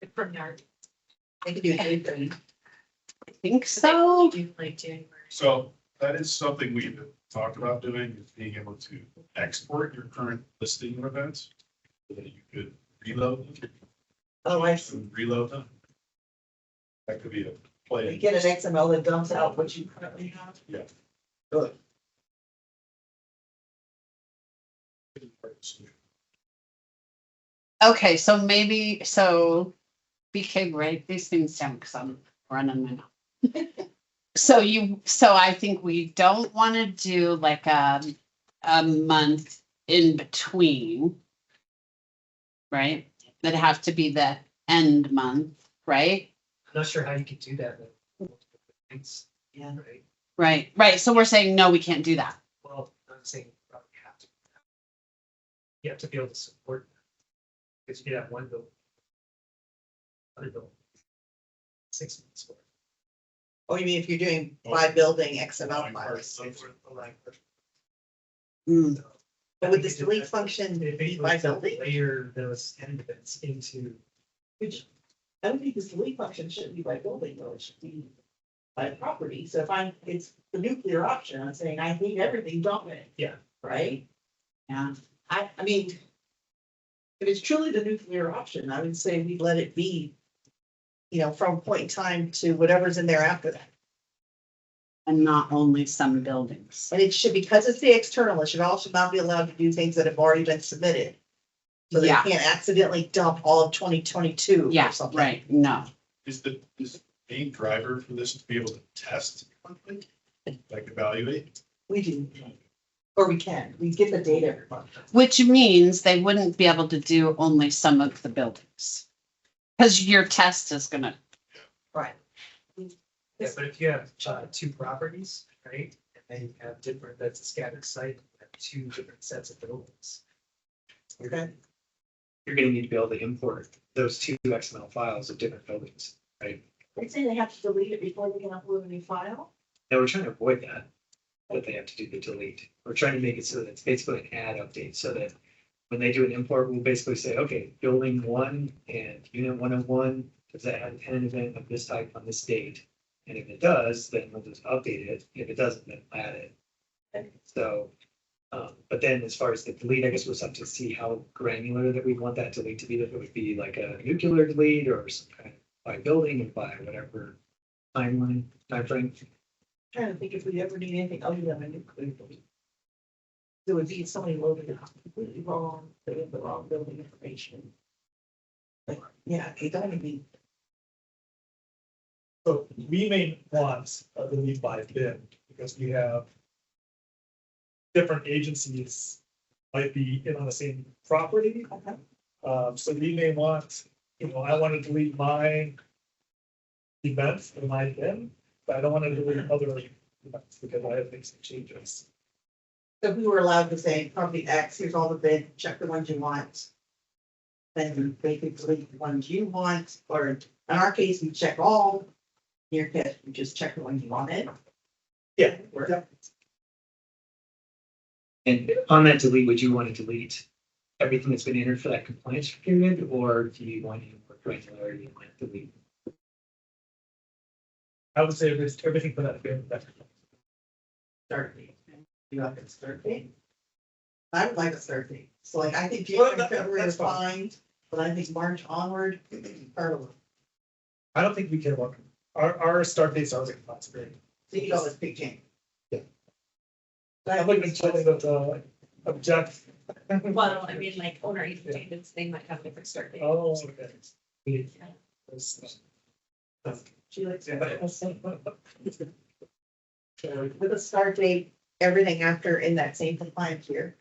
Speaker 7: that? From your.
Speaker 10: They could do anything.
Speaker 3: I think so.
Speaker 7: Do like January.
Speaker 12: So that is something we've talked about doing, is being able to export your current listing of events. So that you could reload them.
Speaker 10: Oh, I see.
Speaker 12: Reload them. That could be a play.
Speaker 10: You get an XML that dumps out what you currently have.
Speaker 12: Yeah.
Speaker 10: Good.
Speaker 3: Okay, so maybe, so BK, write these things down because I'm running my mouth. So I think we don't want to do like a month in between. Right? That'd have to be the end month, right?
Speaker 8: I'm not sure how you can do that. But it's,
Speaker 10: Yeah.
Speaker 8: right.
Speaker 3: Right. So we're saying, no, we can't do that.
Speaker 8: Well, I'm saying you probably have to. You have to be able to support. Because you could have one bill. Other bill. 6 months worth.
Speaker 10: Oh, you mean if you're doing by building XML files?
Speaker 3: Mm.
Speaker 10: But would this delete function
Speaker 8: It
Speaker 10: be by
Speaker 8: basically
Speaker 10: building?
Speaker 8: layer those tenant events into.
Speaker 10: Which, I don't think this delete function shouldn't be by building, though, it should be by property. So if it's the nuclear option, I'm saying I hate everything, dump it.
Speaker 8: Yeah.
Speaker 10: Right?
Speaker 3: Yeah.
Speaker 10: I mean, if it's truly the nuclear option, I would say we let it be, from point in time to whatever's in there after that.
Speaker 3: And not only some buildings.
Speaker 10: And it should, because it's the external, it should also not be allowed to do things that have already been submitted. So they
Speaker 3: Yeah.
Speaker 10: can't accidentally dump all of 2022
Speaker 3: Yeah,
Speaker 10: or something.
Speaker 3: right. No.
Speaker 12: Is the main driver for this to be able to test, like evaluate?
Speaker 10: We do. Or we can, we get the data every month.
Speaker 3: Which means they wouldn't be able to do only some of the buildings. Because your test is gonna,
Speaker 10: Right.
Speaker 8: Yeah, but if you have two properties, right, and then you have different, that's a scattered site, you have two different sets of buildings.
Speaker 10: Okay.
Speaker 8: You're gonna need to be able to import those two XML files of different buildings, right?
Speaker 10: They say they have to delete it before they can upload a new file.
Speaker 8: Now, we're trying to avoid that, they have to do the delete. We're trying to make it so that it's basically an add update, so that when they do an import, we'll basically say, okay, building 1 and unit 101, does that have a tenant event of this type on this date? And if it does, then we'll just update it. If it doesn't, then we'll add it. And so, but then as far as the delete, I guess we'll have to see how granular that we want that delete to be. If it would be like a nuclear delete or some kind of by building and by whatever timeframe.
Speaker 10: Trying to think if we ever need anything other than a nuclear delete. It would be somebody loaded it completely wrong, they have the wrong building information. Like, yeah, it don't be.
Speaker 13: So we may want a delete by bin because we have different agencies might be in on the same property. So we may want, I want to delete my events in my bin, but I don't want to delete other events because I have made some changes.
Speaker 10: So if we were allowed to say property X, here's all the bid, check the ones you want. Then they could delete the ones you want, or in our case, we check all. In your case, we just check the ones you wanted.
Speaker 13: Yeah.
Speaker 8: And on that delete, would you want to delete everything that's been entered for that compliance period, or do you want any more granularity in that delete?
Speaker 13: I would say there's everything for that bin.
Speaker 10: Start date. You have to start date. I would like a start date. So like, I think
Speaker 13: Well,
Speaker 10: January,
Speaker 13: that-
Speaker 10: February
Speaker 13: that's
Speaker 10: is fine, but I think March onward, part of it.
Speaker 13: I don't think we care about, our start date sounds like a compliance period.
Speaker 10: So you always pick January.
Speaker 13: Yeah.
Speaker 10: But I
Speaker 13: I'm
Speaker 10: think
Speaker 13: looking at children that, object.
Speaker 7: Well, I mean, like owner agents, they might have different start dates.
Speaker 13: Oh, okay.
Speaker 10: she likes
Speaker 13: Yeah.
Speaker 10: with a start date, everything after in that same compliance year.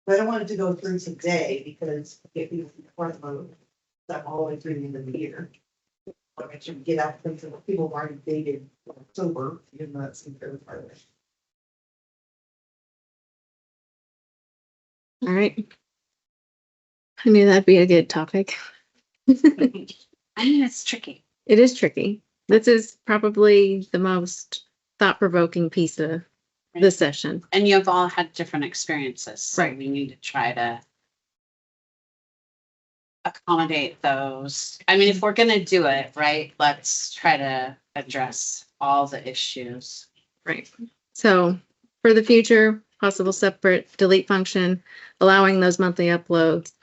Speaker 10: But I don't want it to go through today because if you front load, that all the way through the end of the year. I make sure we get out things that people have already dated October, even though that's fairly far away.
Speaker 2: All right. I knew that'd be a good topic.
Speaker 3: I mean, it's tricky.
Speaker 2: It is tricky. This is probably the most thought-provoking piece of the session.
Speaker 3: And you've all had different experiences, so
Speaker 2: Right.
Speaker 3: we need to try to accommodate those. I mean, if we're gonna do it, right, let's try to address all the issues.
Speaker 2: Right. So for the future, possible separate delete function, allowing those monthly uploads,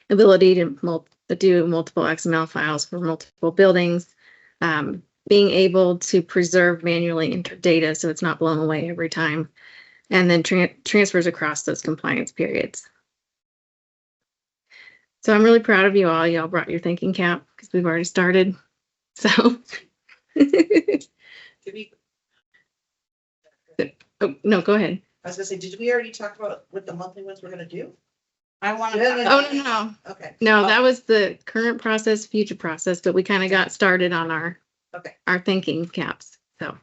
Speaker 2: ability to do multiple XML files for multiple buildings, being able to preserve manually entered data so it's not blown away every time, and then transfers across those compliance periods. So I'm really proud of you all. Y'all brought your thinking cap because we've already started. So.
Speaker 10: Did we,
Speaker 2: Oh, no, go ahead.
Speaker 10: I was gonna say, did we already talk about what the monthly ones we're gonna do?
Speaker 3: I want
Speaker 10: Yeah,
Speaker 3: to,
Speaker 2: Oh, no.
Speaker 10: Okay,
Speaker 2: No, that was the current process, future process, but we kind of got started on
Speaker 10: okay.
Speaker 2: our thinking caps, so.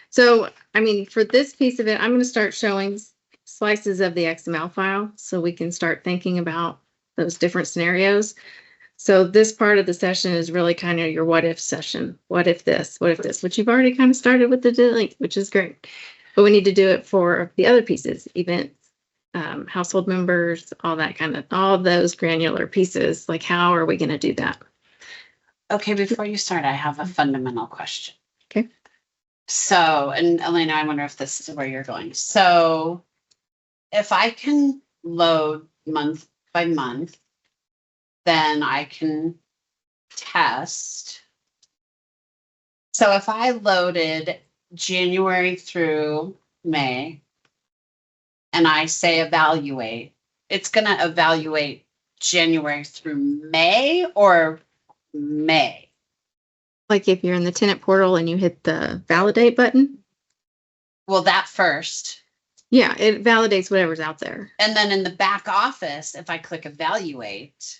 Speaker 2: So, I mean, for this piece of it, I'm gonna start showing slices of the XML file, so we can start thinking about those different scenarios. So this part of the session is really kind of your what if session. What if this, which you've already kind of started with the delete, which is great. But we need to do it for the other pieces, events, household members, all that kind of, all those granular pieces. Like, how are we gonna do that?
Speaker 3: okay, before you start, I have a fundamental question.
Speaker 2: Okay.
Speaker 3: So, and Elena, I wonder if this is where you're going. So if I can load month by month, then I can test. So if I loaded January through May and I say evaluate, it's gonna evaluate January through May or May?
Speaker 2: Like if you're in the tenant portal and you hit the validate button,
Speaker 3: Well, that first.
Speaker 2: yeah, it validates whatever's out there.
Speaker 3: And then in the back office, if I click evaluate,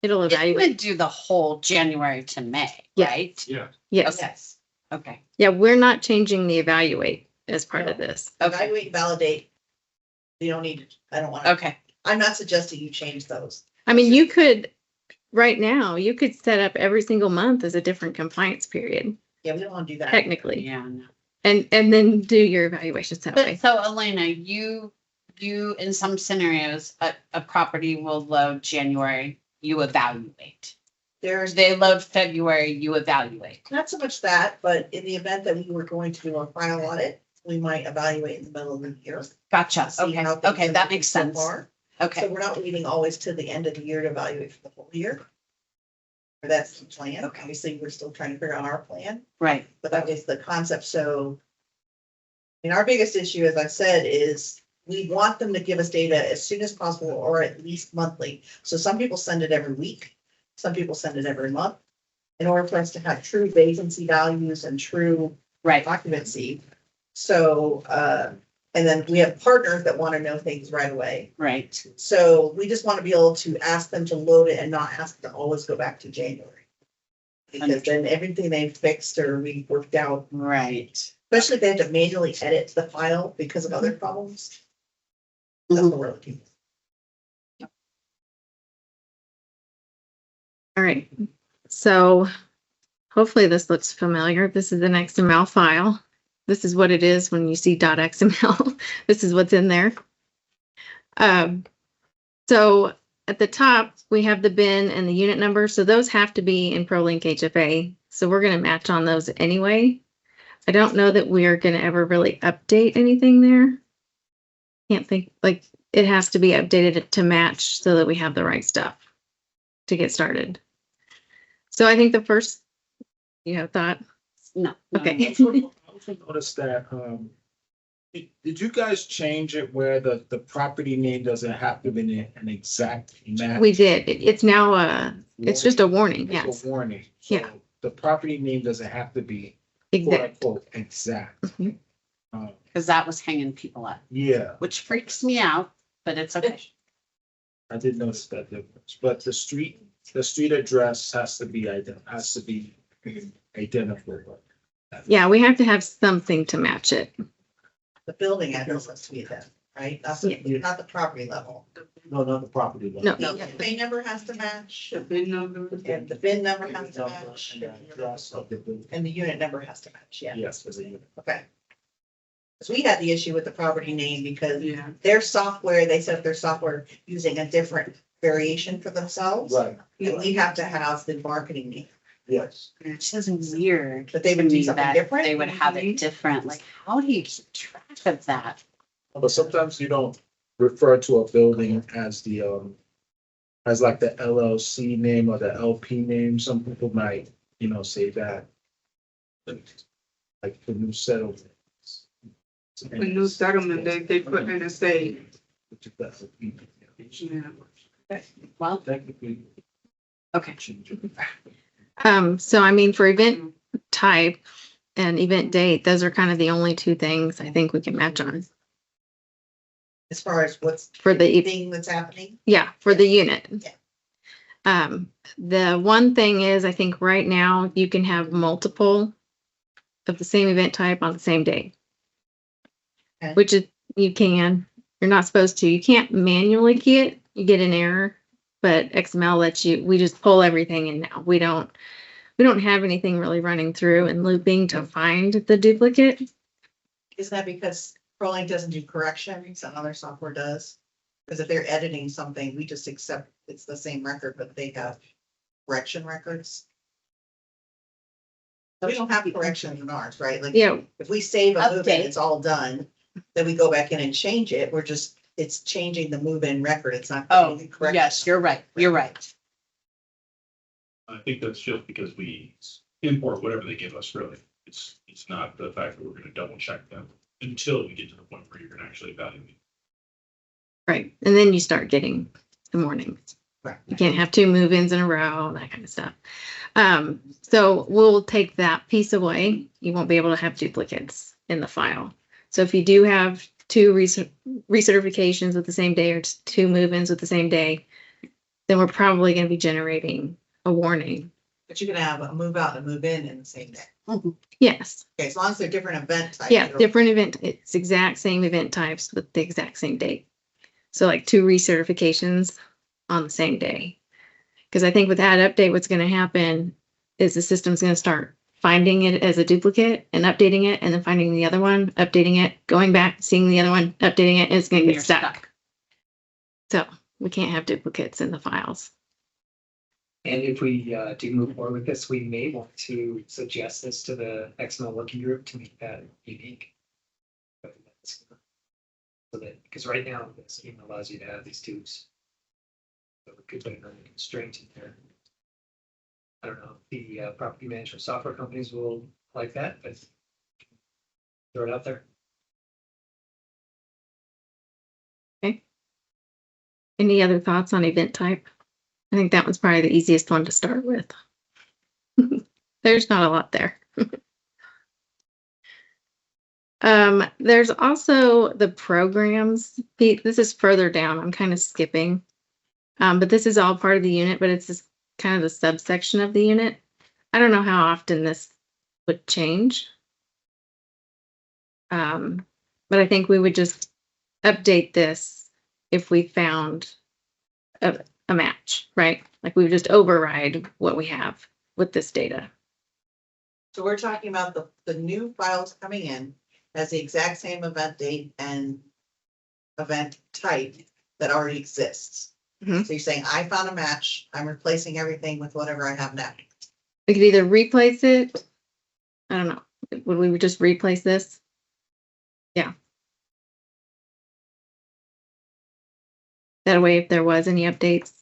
Speaker 2: It'll
Speaker 3: it
Speaker 2: evaluate.
Speaker 3: would do the whole January to May,
Speaker 2: Yeah.
Speaker 3: right?
Speaker 12: Yeah.
Speaker 2: Yes.
Speaker 10: Yes.
Speaker 3: Okay.
Speaker 2: Yeah, we're not changing the evaluate as part of this.
Speaker 3: Okay.
Speaker 10: Evaluate, validate. You don't need, I don't want to,
Speaker 3: Okay.
Speaker 10: I'm not suggesting you change those.
Speaker 2: I mean, you could, right now, you could set up every single month as a different compliance period,
Speaker 10: Yeah, we don't want to do that.
Speaker 2: technically,
Speaker 3: Yeah. No.
Speaker 2: and then do your evaluations that way.
Speaker 3: But so Elena, you in some scenarios, a property will load January, you evaluate.
Speaker 10: There's
Speaker 3: They load February, you evaluate.
Speaker 10: not so much that, but in the event that we were going to do a final audit, we might evaluate in the middle of the year.
Speaker 3: Gotcha.
Speaker 10: See
Speaker 3: Okay.
Speaker 10: how things
Speaker 3: Okay,
Speaker 10: have
Speaker 3: that
Speaker 10: been
Speaker 3: makes
Speaker 10: so
Speaker 3: sense.
Speaker 10: far. So
Speaker 3: Okay.
Speaker 10: we're not waiting always to the end of the year to evaluate for the whole year. Or that's the plan.
Speaker 3: Okay.
Speaker 10: Obviously, we're still trying to figure out our plan,
Speaker 3: Right.
Speaker 10: but that was the concept. So our biggest issue, as I've said, is we want them to give us data as soon as possible or at least monthly. So some people send it every week. Some people send it every month. In order for us to have true vacancy values and true
Speaker 3: Right.
Speaker 10: occupancy. So, and then we have partners that want to know things right away.
Speaker 3: Right.
Speaker 10: So we just want to be able to ask them to load it and not ask them to always go back to January. Because then everything they've fixed or we worked out,
Speaker 3: Right.
Speaker 10: especially if they have to manually edit the file because of other problems. That's what we're looking for.
Speaker 2: All right, so hopefully this looks familiar. This is an XML file. This is what it is when you see .xml. This is what's in there. So at the top, we have the bin and the unit number. So those have to be in ProLinkHFA. So we're going to match on those anyway. I don't know that we're gonna ever really update anything there. Can't think, like, it has to be updated to match so that we have the right stuff to get started. So I think the first, you have thought,
Speaker 3: No.
Speaker 2: okay.
Speaker 5: I also noticed that, did you guys change it where the property name doesn't have to be an exact match?
Speaker 2: We did. It's now, it's just a warning,
Speaker 5: It's
Speaker 2: yes.
Speaker 5: a warning.
Speaker 2: Yeah.
Speaker 5: So the property name doesn't have to be quote
Speaker 2: Exact.
Speaker 5: unquote exact.
Speaker 2: Mhm.
Speaker 3: Because that was hanging people up,
Speaker 5: Yeah,
Speaker 3: which freaks me out, but it's okay.
Speaker 5: I did notice that difference, but the street address has to be identical.
Speaker 2: Yeah, we have to have something to match it.
Speaker 10: The building address has to be that, right? Not the property level.
Speaker 5: No, not the property. line.
Speaker 2: No.
Speaker 10: No, the main number has to match,
Speaker 11: The VIN number.
Speaker 10: and the VIN number has to
Speaker 5: Number
Speaker 10: match,
Speaker 5: and the address of the building.
Speaker 10: and the unit number has to match, yeah.
Speaker 5: Yes, as a unit.
Speaker 10: Okay. So we had the issue with the property name because
Speaker 11: Yeah.
Speaker 10: their software, they set up their software using a different variation for themselves.
Speaker 5: Right,
Speaker 10: And we have to have the marketing name,
Speaker 5: yes.
Speaker 3: Which is weird.
Speaker 10: but they
Speaker 3: to
Speaker 10: would do
Speaker 3: me
Speaker 10: something
Speaker 3: that
Speaker 10: different.
Speaker 3: They would have it different. Like, how do you keep track of that?
Speaker 5: But sometimes you don't refer to a building as as like the LLC name or the LP name. Some people might, say that. Like the new settlement.
Speaker 11: The new settlement, they put in a say, yeah.
Speaker 3: Well,
Speaker 5: Technically.
Speaker 3: okay.
Speaker 2: So I mean, for event type and event date, those are kind of the only two things I think we can match on.
Speaker 10: As far as what's
Speaker 2: For the,
Speaker 10: thing that's happening.
Speaker 2: yeah, for the unit.
Speaker 10: Yeah.
Speaker 2: The one thing is, I think right now you can have multiple of the same event type on the same day.
Speaker 10: Okay.
Speaker 2: Which is, you're not supposed to, you can't manually key it, you get an error, but XML lets you, we just pull everything in now. We don't have anything really running through and looping to find the duplicate.
Speaker 10: Isn't that because ProLink doesn't do corrections and other software does? Because if they're editing something, we just accept it's the same record, but they have correction records. We don't have corrections in ours, right? Like,
Speaker 2: Yeah,
Speaker 10: if we save a move-in,
Speaker 3: Update.
Speaker 10: it's all done, then we go back in and change it. It's changing the move-in record. It's not.
Speaker 3: Oh,
Speaker 10: putting the correction.
Speaker 3: yes, you're right. You're right.
Speaker 12: I think that's just because we import whatever they give us, really. It's not the fact that we're gonna double check them until we get to the point where you're gonna actually evaluate.
Speaker 2: right. And then you start getting the warnings.
Speaker 10: Right.
Speaker 2: You can't have two move-ins in a row, that kind of stuff. So we'll take that piece away. You won't be able to have duplicates in the file. So if you do have two recertifications with the same day or two move-ins with the same day, then we're probably going to be generating a warning.
Speaker 10: But you can have a move out and a move in the same day.
Speaker 2: Yes.
Speaker 10: Okay, as long as they're different event types.
Speaker 2: Yeah, different event. It's exact same event types with the exact same date. So like two recertifications on the same day. Because I think with that update, what's going to happen is the system's going to start finding it as a duplicate and updating it, and then finding the other one, updating it, going back, seeing the other one, updating it, and it's going to
Speaker 3: And
Speaker 2: get
Speaker 3: you're
Speaker 2: stuck. So we can't have duplicates in the files.
Speaker 8: And if we do move forward with this, we may want to suggest this to the XML working group to make that unique. So that, because right now, this even allows you to have these tubes. So we could put another constraint in there. I don't know, if the property management software companies will like that, but throw it out there.
Speaker 2: Any other thoughts on event type? I think that one's probably the easiest one to start with. There's not a lot there. There's also the programs. This is further down. I'm kind of skipping. But this is all part of the unit, but it's just kind of the subsection of the unit. I don't know how often this would change. But I think we would just update this if we found a match, right? Like we would just override what we have with this data.
Speaker 10: So we're talking about the new files coming in as the exact same event date and event type that already exists.
Speaker 2: Mhm.
Speaker 10: So you're saying, I found a match, I'm replacing everything with whatever I have now.
Speaker 2: We could either replace it. I don't know. Would we just replace this? Yeah. That way, if there was any updates,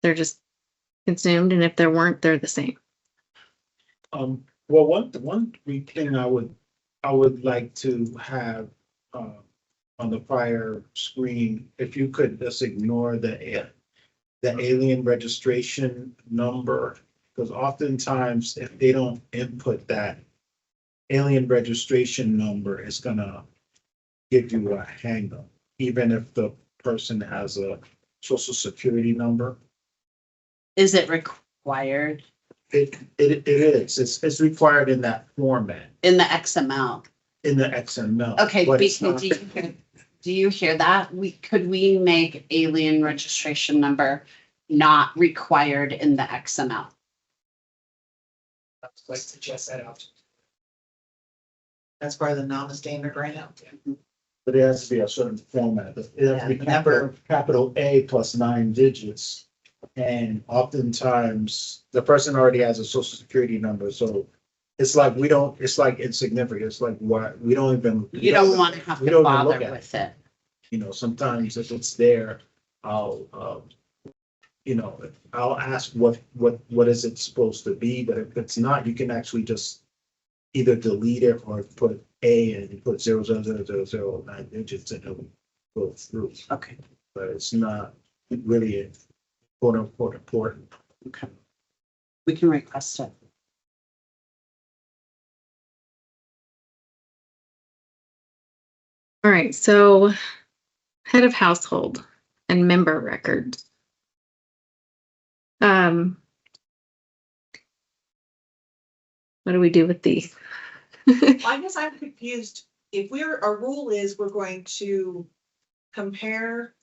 Speaker 2: they're just consumed, and if there weren't, they're the same.
Speaker 5: Well, one thing I would like to have, on the prior screen, if you could just ignore the alien registration number, because oftentimes if they don't input that alien registration number, is gonna give you a hang up, even if the person has a social security number.
Speaker 3: Is it required
Speaker 5: It is, it's required in that format,
Speaker 3: in the XML?
Speaker 5: in the XML.
Speaker 3: Okay,
Speaker 5: but it's
Speaker 3: because
Speaker 5: not-
Speaker 3: do you hear that? Could we make alien registration number not required in the XML?
Speaker 8: I'd like to suggest that out.
Speaker 10: That's part of the non-standard right now.
Speaker 5: But it has to be a certain format. It has to be
Speaker 10: Yeah, number.
Speaker 5: capital A plus 9 digits. And oftentimes, the person already has a social security number, so it's like, it's like insignificant. It's like, what, we don't even.
Speaker 3: You don't want to have
Speaker 5: we
Speaker 3: to
Speaker 5: don't even
Speaker 3: bother
Speaker 5: look at
Speaker 3: with it.
Speaker 5: You know, sometimes if it's there, I'll, I'll ask what is it supposed to be, but if it's not, you can actually just either delete it or put A and put 00009 digits and it'll go through.
Speaker 3: Okay.
Speaker 5: But it's not really quote unquote important.
Speaker 3: Okay. We can request it.
Speaker 2: All right, so head of household and member records. What do we do with these?
Speaker 10: I guess I'm confused. If our rule is we're going to compare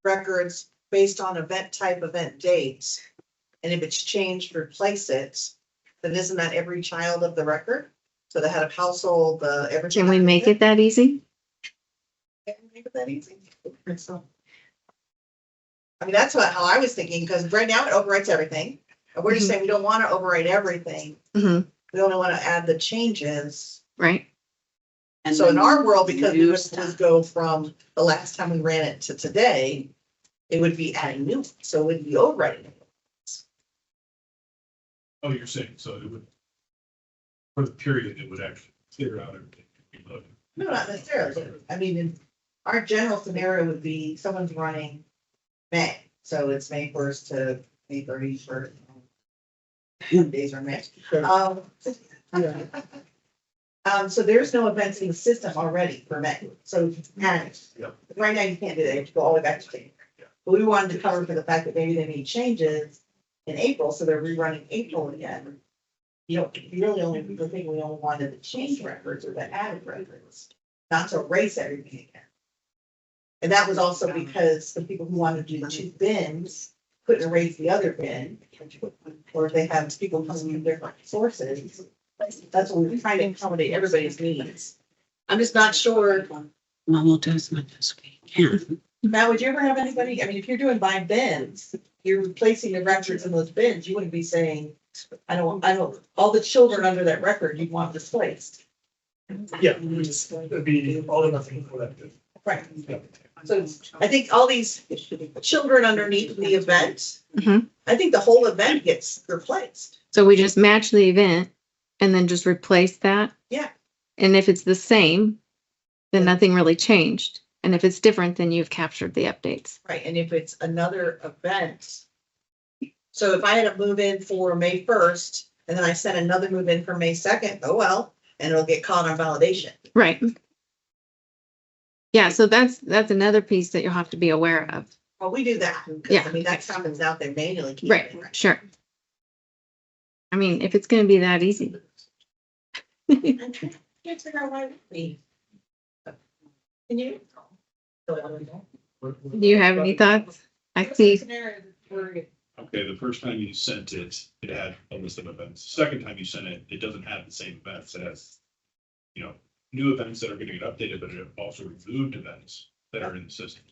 Speaker 10: records based on event type, event dates, and if it's changed, replace it, then isn't that every child of the record? So the head of household, every.
Speaker 2: Can we make it that easy?
Speaker 10: Can we make it that easy? So. I mean, that's how I was thinking, because right now it overwrites everything. And we're just saying we don't want to overwrite everything.
Speaker 2: Mm-hmm.
Speaker 10: We only want to add the changes.
Speaker 2: Right.
Speaker 3: And
Speaker 10: So in
Speaker 3: then
Speaker 10: our world, because we
Speaker 3: new
Speaker 10: would
Speaker 3: stuff.
Speaker 10: just go from the last time we ran it to today, it would be adding new, so it would be overwriting.
Speaker 12: Oh, you're saying, so it would, for the period, it would actually clear out everything. Reloading.
Speaker 10: No, not necessarily. I mean, in our general scenario would be someone's running May, so it's May 1st to May 31st. Days are May. So there's no events in the system already for May, so add it.
Speaker 5: Yep.
Speaker 10: Right now you can't do that, you have to go all the way back to January. But we wanted to cover for the fact that maybe they made changes in April, so they're rerunning April again. You really only, we only wanted the change records or the added records, not to erase everything again. And that was also because the people who wanted to do the 2 bins couldn't erase the other bin. Or if they have people coming from different sources, that's what we're trying to accommodate everybody's needs. I'm just not sure.
Speaker 3: Well, we'll do as much as we can.
Speaker 10: Now, would you ever have anybody, I mean, if you're doing by bins, you're replacing the records in those bins, you wouldn't be saying, I don't, all the children under that record you want displaced.
Speaker 13: Yeah, we just, it'd be all or nothing for that.
Speaker 10: Right. So I think all these children underneath the event,
Speaker 2: Mhm.
Speaker 10: I think the whole event gets replaced.
Speaker 2: So we just match the event and then just replace that?
Speaker 10: Yeah.
Speaker 2: And if it's the same, then nothing really changed. And if it's different, then you've captured the updates.
Speaker 10: Right, and if it's another event. So if I had a move in for May 1st, and then I sent another move in for May 2nd, oh well, and it'll get caught on validation.
Speaker 2: Right. Yeah, so that's another piece that you'll have to be aware of.
Speaker 10: Well, we do that. 'Cause,
Speaker 2: Yeah.
Speaker 10: I mean, that happens out there manually.
Speaker 2: Right, sure. I mean, if it's gonna be that easy.
Speaker 10: Can't figure out why it would be. Can you?
Speaker 2: Do you have any thoughts? I see.
Speaker 12: Okay, the first time you sent it, it had a list of events. Second time you sent it, it doesn't have the same events. It has, new events that are gonna get updated, but it also removed events that are in the system.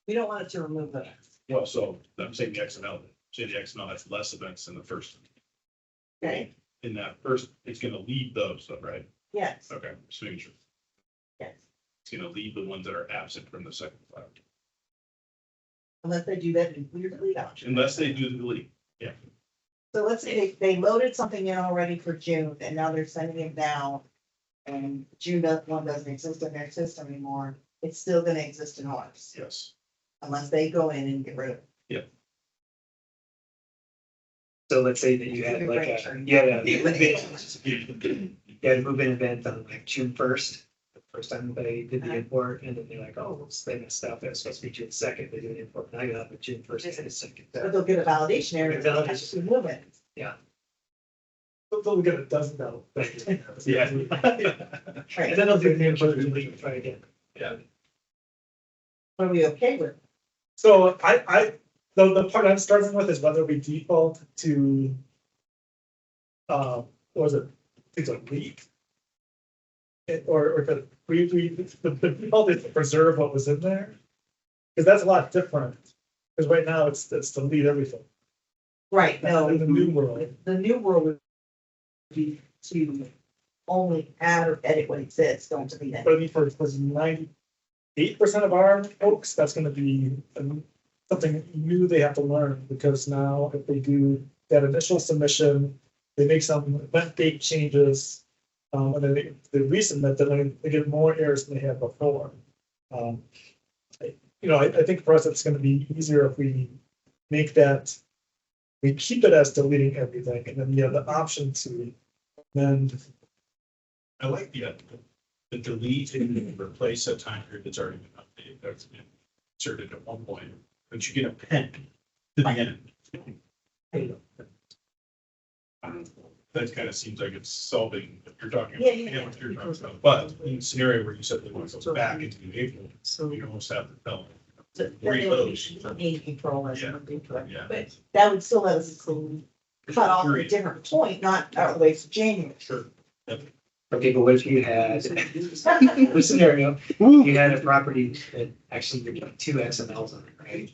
Speaker 10: We don't want it to remove that.
Speaker 12: Well, so I'm saying the XML, say the XML has less events than the first.
Speaker 10: Okay.
Speaker 12: In that first, it's gonna leave those, though, right?
Speaker 10: Yes,
Speaker 12: Okay, just making sure.
Speaker 10: yes.
Speaker 12: It's gonna leave the ones that are absent from the second file,
Speaker 10: Unless they do that in your delete option.
Speaker 12: unless they do the delete.
Speaker 10: So let's say they loaded something in already for June and now they're sending it now. And one doesn't exist in their system anymore. It's still gonna exist in ours
Speaker 12: Yes.
Speaker 10: unless they go in and get rid of it.
Speaker 8: So let's say that you had like you had a move-in event on like June first, the first time they did the import, and then they're like, oh, whoops, they messed up, it's supposed to be June second, they do an import, now you have a June first and a second.
Speaker 10: But they'll get a validation error. They'll actually move it.
Speaker 13: They'll get a dozen now.
Speaker 12: Yeah.
Speaker 8: And then they'll do the import and try again.
Speaker 10: Are we okay with?
Speaker 13: So the part I'm starting with is whether we default to, what was it, things like week? Or if the default is to preserve what was in there. Because that's a lot different, because right now it's delete everything.
Speaker 10: Right, no.
Speaker 13: In the new world.
Speaker 10: The new world would be to only add or edit what exists, don't delete it.
Speaker 13: But I mean, for 98% of our folks, that's gonna be something new they have to learn, because now if they do that initial submission, they make some event date changes, and then they resubmit, then they get more errors than they had before. I think for us, it's gonna be easier if we make that, we keep it as deleting everything, and then you have the option to amend.
Speaker 12: I like the delete and replace a time period that's already been updated, that's been inserted at one point, but you get append to the end. That kind of seems like it's solving, if you're talking,
Speaker 10: Yeah,
Speaker 12: I
Speaker 10: yeah,
Speaker 12: get what you're talking about, but in the scenario where you said they want to go back into April, you almost have to tell them. Reload. Yeah.
Speaker 10: But that would still let us cut off at a different point, not all the way to January.
Speaker 12: Sure.
Speaker 8: Okay, but what if you had, the scenario, you had a property that actually you got two XMLs on it, right?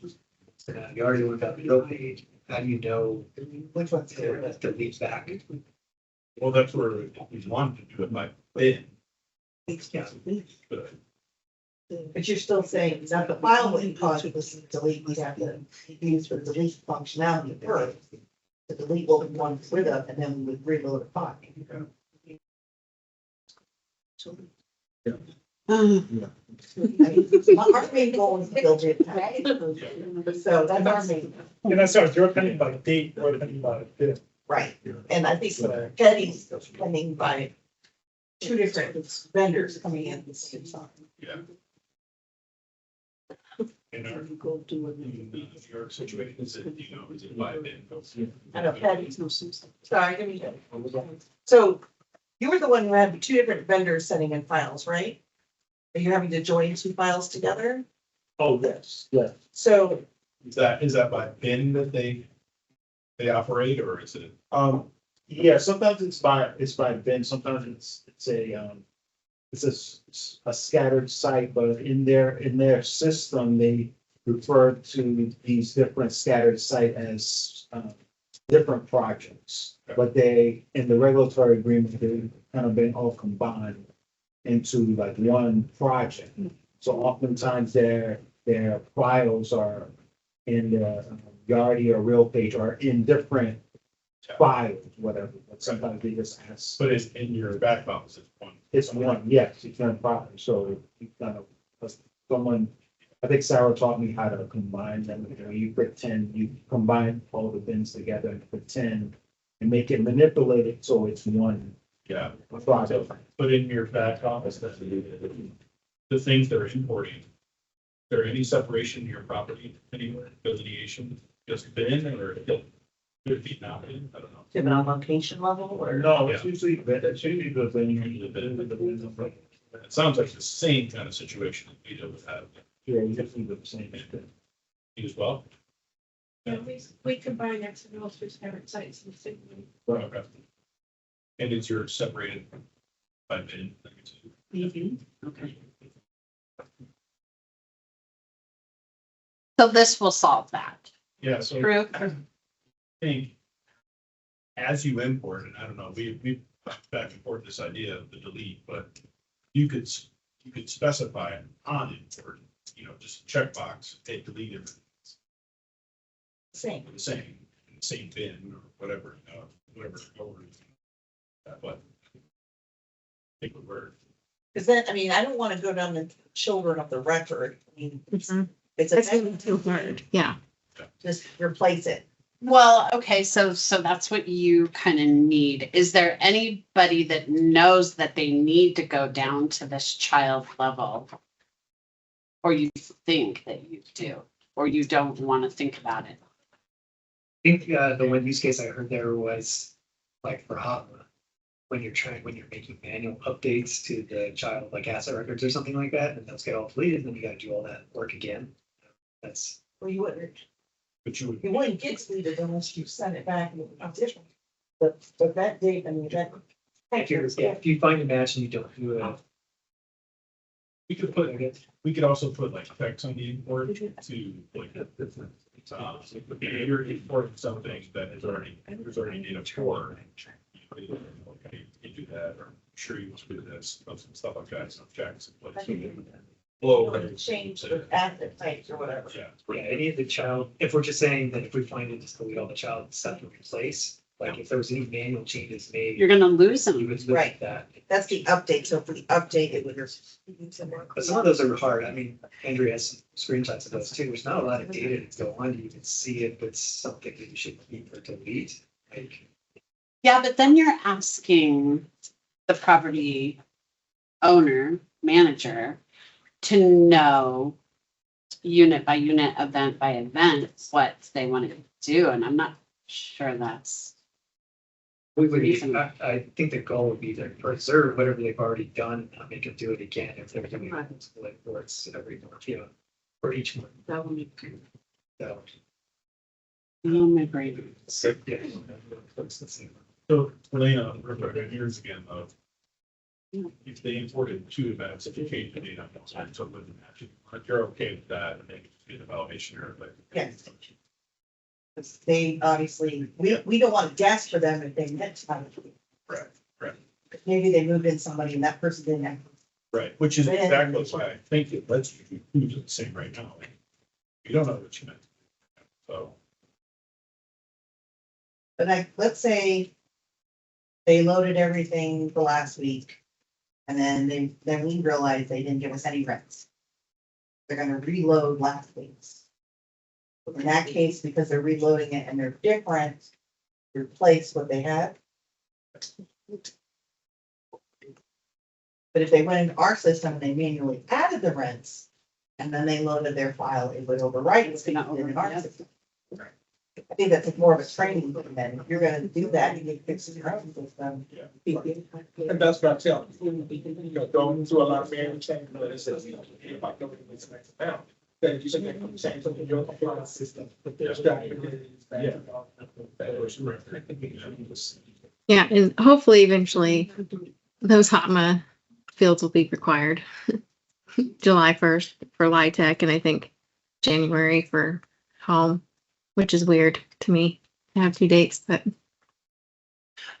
Speaker 8: So now you already looked up the real page, how do you know
Speaker 10: Which one's
Speaker 8: to delete back?
Speaker 12: Well, that's where we wanted to do it by bin,
Speaker 10: Yeah.
Speaker 12: but
Speaker 10: But you're still saying that the file wouldn't cause this delete, we have to use the delete functionality first. To delete what we want rid of, and then we would reload a file. I mean, our main goal is to build it, right? So that's our main,
Speaker 13: And that's sorry, you're pending by date or pending by bid.
Speaker 10: right, and I think Betty's pending by two different vendors coming in at the same time.
Speaker 12: yeah. In our, in the New York situation, is it, is it by bin?
Speaker 10: I know Betty's no sense. Sorry, give me that. So you were the one who had two different vendors sending in files, right? Are you having to join two files together?
Speaker 5: Oh, yes, yes.
Speaker 10: So
Speaker 12: Is that by bin that they operate, or is it?
Speaker 5: Yeah, sometimes it's by bin, sometimes it's a scattered site, but in their system, they refer to these different scattered site as, different projects. But they, in the regulatory agreement, they kind of been all combined into like one project. So oftentimes their files are in the Yardi or Real Page or in different files, whatever, but sometimes they just ask.
Speaker 12: But it's in your back office, it's one.
Speaker 5: It's one, yes, it's one file, so you kind of, someone, I think Sarah taught me how to combine them, you pretend, you combine all the bins together and pretend and make it manipulated, so it's one.
Speaker 12: Yeah.
Speaker 5: Project.
Speaker 12: But in your back office, the things that are importing, is there any separation in your property anywhere, delineation, just bin or could it be not bin? I don't know.
Speaker 10: even on location level or?
Speaker 5: No, it's usually the thing.
Speaker 12: The bin. It sounds like the same kind of situation that we deal with that.
Speaker 5: Yeah, usually the same.
Speaker 12: You as well?
Speaker 1: Yeah, we combine XML through separate sites in the same way.
Speaker 12: Okay. And it's your separated by bin.
Speaker 3: Okay. So this will solve that.
Speaker 12: Yeah, so
Speaker 3: True.
Speaker 12: I think as you import, and I don't know, back and forth this idea of the delete, but you could, you could specify on it, or, just a checkbox, hey, delete it.
Speaker 10: Same.
Speaker 12: The same bin or whatever, whatever. But I think we're,
Speaker 10: Cause then, I mean, I don't wanna go down the children of the record. I mean, it's a.
Speaker 2: That's gonna be too hard. Yeah.
Speaker 10: Just replace it.
Speaker 3: Well, okay, so that's what you kind of need. Is there anybody that knows that they need to go down to this child level? Or you think that you do, or you don't want to think about it?
Speaker 8: I think, the one use case I heard there was like for HOTMA. When you're making manual updates to the child, like asset records or something like that, and those get all deleted, then you gotta do all that work again. That's,
Speaker 10: Well, you wouldn't,
Speaker 12: but you would,
Speaker 10: you wouldn't get deleted unless you send it back and it's different. But that date, I mean, that.
Speaker 8: if you find a match and you don't do it,
Speaker 12: we could put, we could also put like text on the import to like, if you're importing something that is already, there's already data for. Okay, you do that, or I'm sure you must do this, some stuff like that, some checks. Blow.
Speaker 10: Change the asset types or whatever.
Speaker 12: Yeah.
Speaker 8: any of the child, if we're just saying that if we find it, just delete all the child stuff in place. Like if there was any manual changes made,
Speaker 3: You're gonna lose
Speaker 8: you
Speaker 3: them.
Speaker 8: would lose
Speaker 10: Right.
Speaker 8: that.
Speaker 10: That's the update, so for the update, it would.
Speaker 8: But some of those are hard. I mean, Andrea has some screenshots of those too. There's not a lot of data to go on. You can see if it's something that you should keep or delete. Like,
Speaker 3: Yeah, but then you're asking the property owner, manager, to know unit by unit, event by event, what they want to do, and I'm not sure that's.
Speaker 8: we would, I think the goal would be to preserve whatever they've already done, not make them do it again if they're doing it like works every month, for each month.
Speaker 3: That would be.
Speaker 8: So,
Speaker 3: Oh, my brain.
Speaker 8: yeah.
Speaker 12: So, Elena, here's again, if they imported 2 events, if you change the data, so with the matching, you're okay with that, and they get a validation error, but.
Speaker 10: Yes. They obviously, we don't want to guess for them if they meant to.
Speaker 12: Right.
Speaker 10: Maybe they moved in somebody and that person didn't have.
Speaker 12: Right, which is exactly why I think it lets you do the same right now. You don't know what you meant. So,
Speaker 10: But let's say they loaded everything for last week. And then we realized they didn't give us any rents. They're gonna reload last week's. In that case, because they're reloading it and they're different, replace what they had. But if they went into our system and they manually added the rents, and then they loaded their file, it would overwrite what's in our system. I think that's more of a training thing, then if you're gonna do that, you need to fix your own system.
Speaker 13: And that's what I tell them. Going through a lot of manual change, but it says, about doing this next now. Then you should change something in your compliance system. But there's
Speaker 2: Yeah, and hopefully eventually those HOTMA fields will be required. July 1st for LIHTC, and I think January for home, which is weird to me to have 2 dates, but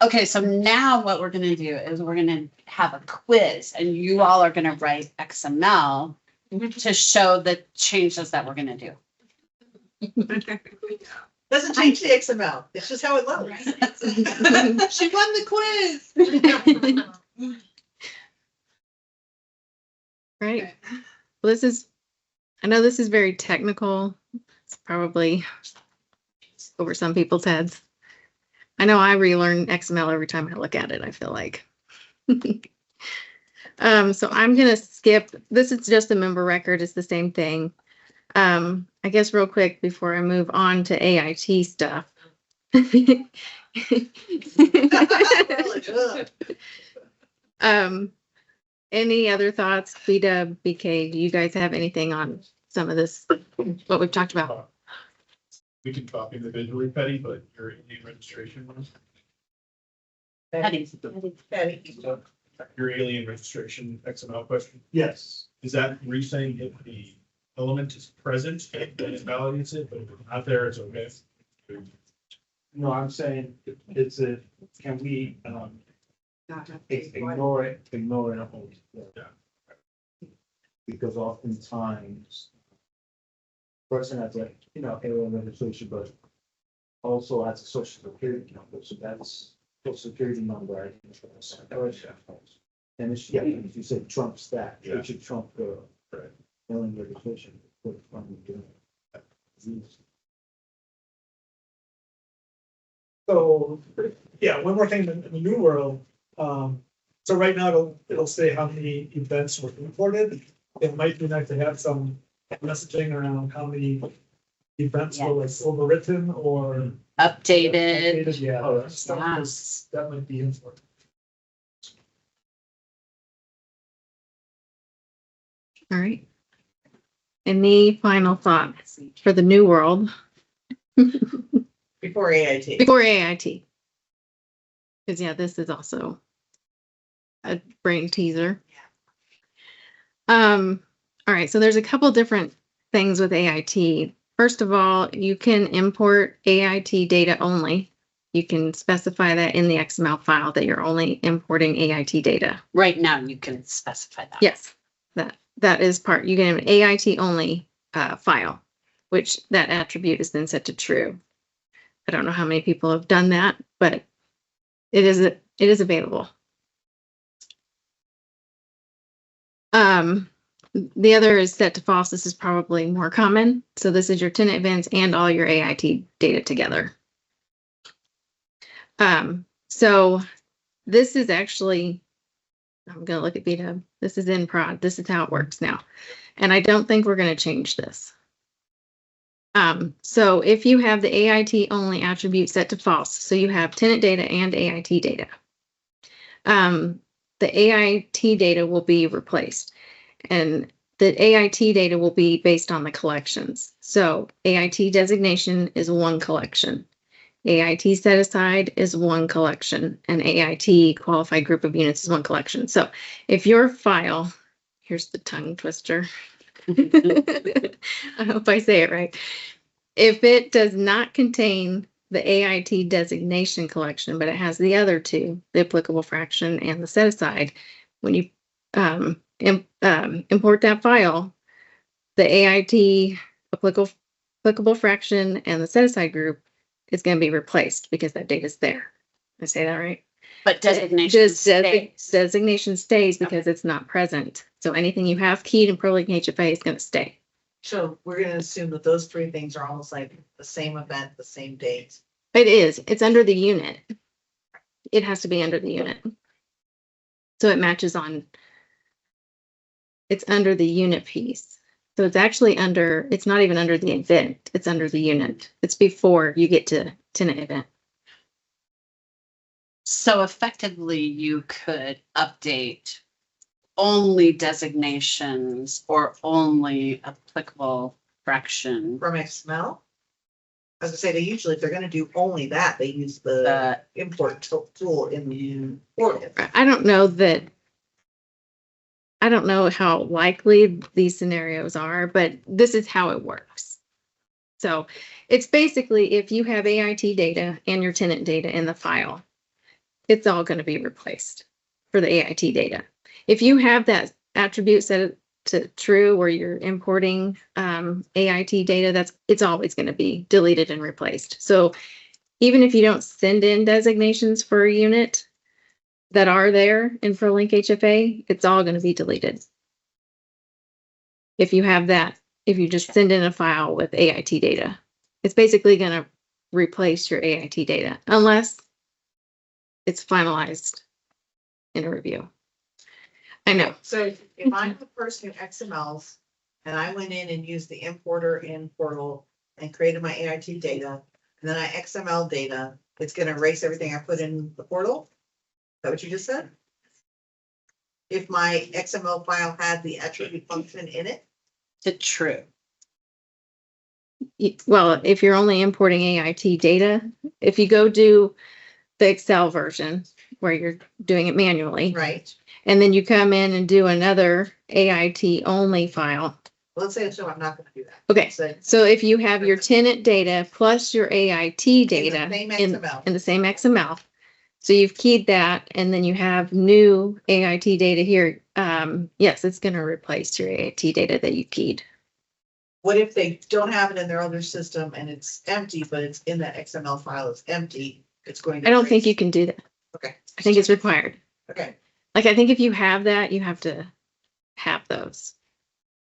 Speaker 3: Okay, so now what we're gonna do is we're gonna have a quiz, and you all are gonna write XML to show the changes that we're gonna do.
Speaker 10: Doesn't change the XML, it's just how it loads.
Speaker 1: She won the quiz.
Speaker 2: right. Well, I know this is very technical. It's probably over some people's heads. I know I relearn XML every time I look at it, I feel like. So I'm gonna skip, this is just a member record, it's the same thing. I guess real quick before I move on to AIT stuff. Any other thoughts, BW, BK, do you guys have anything on some of this, what we've talked about?
Speaker 12: we can talk individually, Petty, but your Indian registration was,
Speaker 10: Patty.
Speaker 12: your alien registration XML question,
Speaker 13: Yes.
Speaker 12: is that re-saying if the element is present, then it validates it, but if it's not there, it's okay?
Speaker 13: No, I'm saying, is it, can we,
Speaker 5: Ignore it at home. Yeah. Because oftentimes, person has a, alien registration, but also has a social security number, so that's social security number. I think. And it's, yeah, if you say trumps that,
Speaker 12: Yeah.
Speaker 5: it should trump the alien registration.
Speaker 13: So, yeah, one more thing in the new world, so right now it'll say how many events were imported. It might be nice to have some messaging around how many events were like overwritten or.
Speaker 3: Updated.
Speaker 13: Yeah,
Speaker 5: Oh,
Speaker 13: that stuff that might be important.
Speaker 2: All right. Any final thoughts for the new world
Speaker 10: Before AIT.
Speaker 2: before AIT? Because yeah, this is also a brain teaser. All right, so there's a couple different things with AIT. First of all, you can import AIT data only. You can specify that in the XML file that you're only importing AIT data.
Speaker 3: Right now, you can specify that.
Speaker 2: Yes, that is part. You can have an AIT only file, which that attribute is then set to true. I don't know how many people have done that, but it is available. The other is set to false. This is probably more common. So this is your tenant events and all your AIT data together. So this is actually, I'm going to look at VDub. This is in prod. This is how it works now. And I don't think we're going to change this. So if you have the AIT only attribute set to false, so you have tenant data and AIT data, the AIT data will be replaced. And the AIT data will be based on the collections. So AIT designation is one collection. AIT set aside is one collection. And AIT qualified group of units is one collection. So if your file, here's the tongue twister. I hope I say it right. If it does not contain the AIT designation collection, but it has the other two, the applicable fraction and the set aside, when you import that file, the AIT applicable fraction and the set aside group is going to be replaced because that data is there. I say that right?
Speaker 3: But designation stays.
Speaker 2: Designation stays because it's not present. So anything you have keyed in ProLinkHFA is going to stay.
Speaker 10: So we're gonna assume that those three things are almost like the same event, the same date.
Speaker 2: It is. It's under the unit. It has to be under the unit. So it matches on. It's under the unit piece. So it's actually under, it's not even under the event. It's under the unit. It's before you get to tenant event.
Speaker 3: So effectively, you could update only designations or only applicable fraction.
Speaker 10: From XML. As I say, they usually, if they're gonna do only that, they use the import tool in the portal.
Speaker 2: I don't know how likely these scenarios are, but this is how it works. So it's basically if you have AIT data and your tenant data in the file, it's all going to be replaced for the AIT data. If you have that attribute set to true where you're importing AIT data, it's always going to be deleted and replaced. So even if you don't send in designations for a unit that are there in ProLinkHFA, it's all going to be deleted. If you have that, if you just send in a file with AIT data, it's basically going to replace your AIT data unless it's finalized in a review. I know.
Speaker 10: So if I'm the person who XMLs and I went in and used the importer in portal and created my AIT data, and then I XML data, it's gonna erase everything I put in the portal? Is that what you just said? If my XML file had the attribute function in it?
Speaker 3: To true.
Speaker 2: Well, if you're only importing AIT data, if you go do the Excel version where you're doing it manually,
Speaker 10: Right.
Speaker 2: and then you come in and do another AIT only file.
Speaker 10: Let's say so I'm not gonna do that.
Speaker 2: Okay,
Speaker 10: So
Speaker 2: so if you have your tenant data plus your AIT data
Speaker 10: same
Speaker 2: in
Speaker 10: XML.
Speaker 2: the same XML, So you've keyed that and then you have new AIT data here. Yes, it's gonna replace your AIT data that you keyed.
Speaker 10: What if they don't have it in their other system and it's empty, but it's in that XML file, it's empty, it's going to.
Speaker 2: I don't think you can do that.
Speaker 10: Okay,
Speaker 2: I think it's required.
Speaker 10: okay,
Speaker 2: Like, I think if you have that, you have to have those.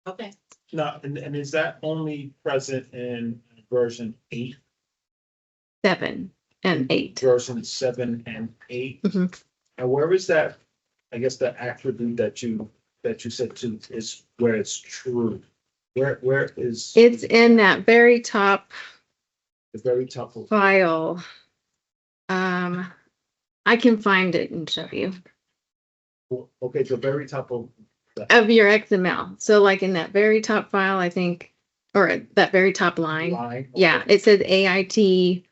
Speaker 10: okay.
Speaker 5: No, and is that only present in version 8,
Speaker 2: 7 and 8.
Speaker 5: version 7 and 8?
Speaker 2: Mhm.
Speaker 5: And where is that, I guess the attribute that you said to is where it's true? Where is?
Speaker 2: It's in that very top
Speaker 5: The very top of,
Speaker 2: file. I can find it and show you
Speaker 5: okay, the very top of.
Speaker 2: of your XML. So like in that very top file, I think, or that very top line.
Speaker 5: Line.
Speaker 2: Yeah,
Speaker 5: Okay.
Speaker 2: it says AIT.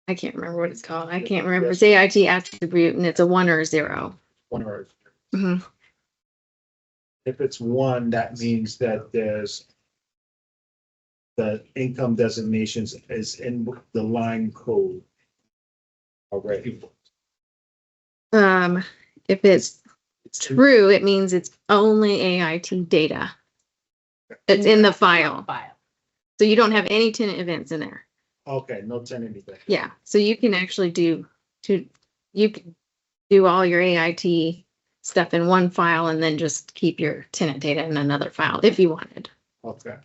Speaker 2: I can't remember what it's called. I can't remember. It's AIT attribute and it's a 1 or a 0.
Speaker 5: 1 or.
Speaker 2: Mhm.
Speaker 5: If it's 1, that means that there's the income designations is in the line code already.
Speaker 2: If it's true, it means it's only AIT data. It's in the file. So you don't have any tenant events in there.
Speaker 5: Okay, no tenant event.
Speaker 2: Yeah, so you can actually you can do all your AIT stuff in one file and then just keep your tenant data in another file if you wanted.
Speaker 5: Okay.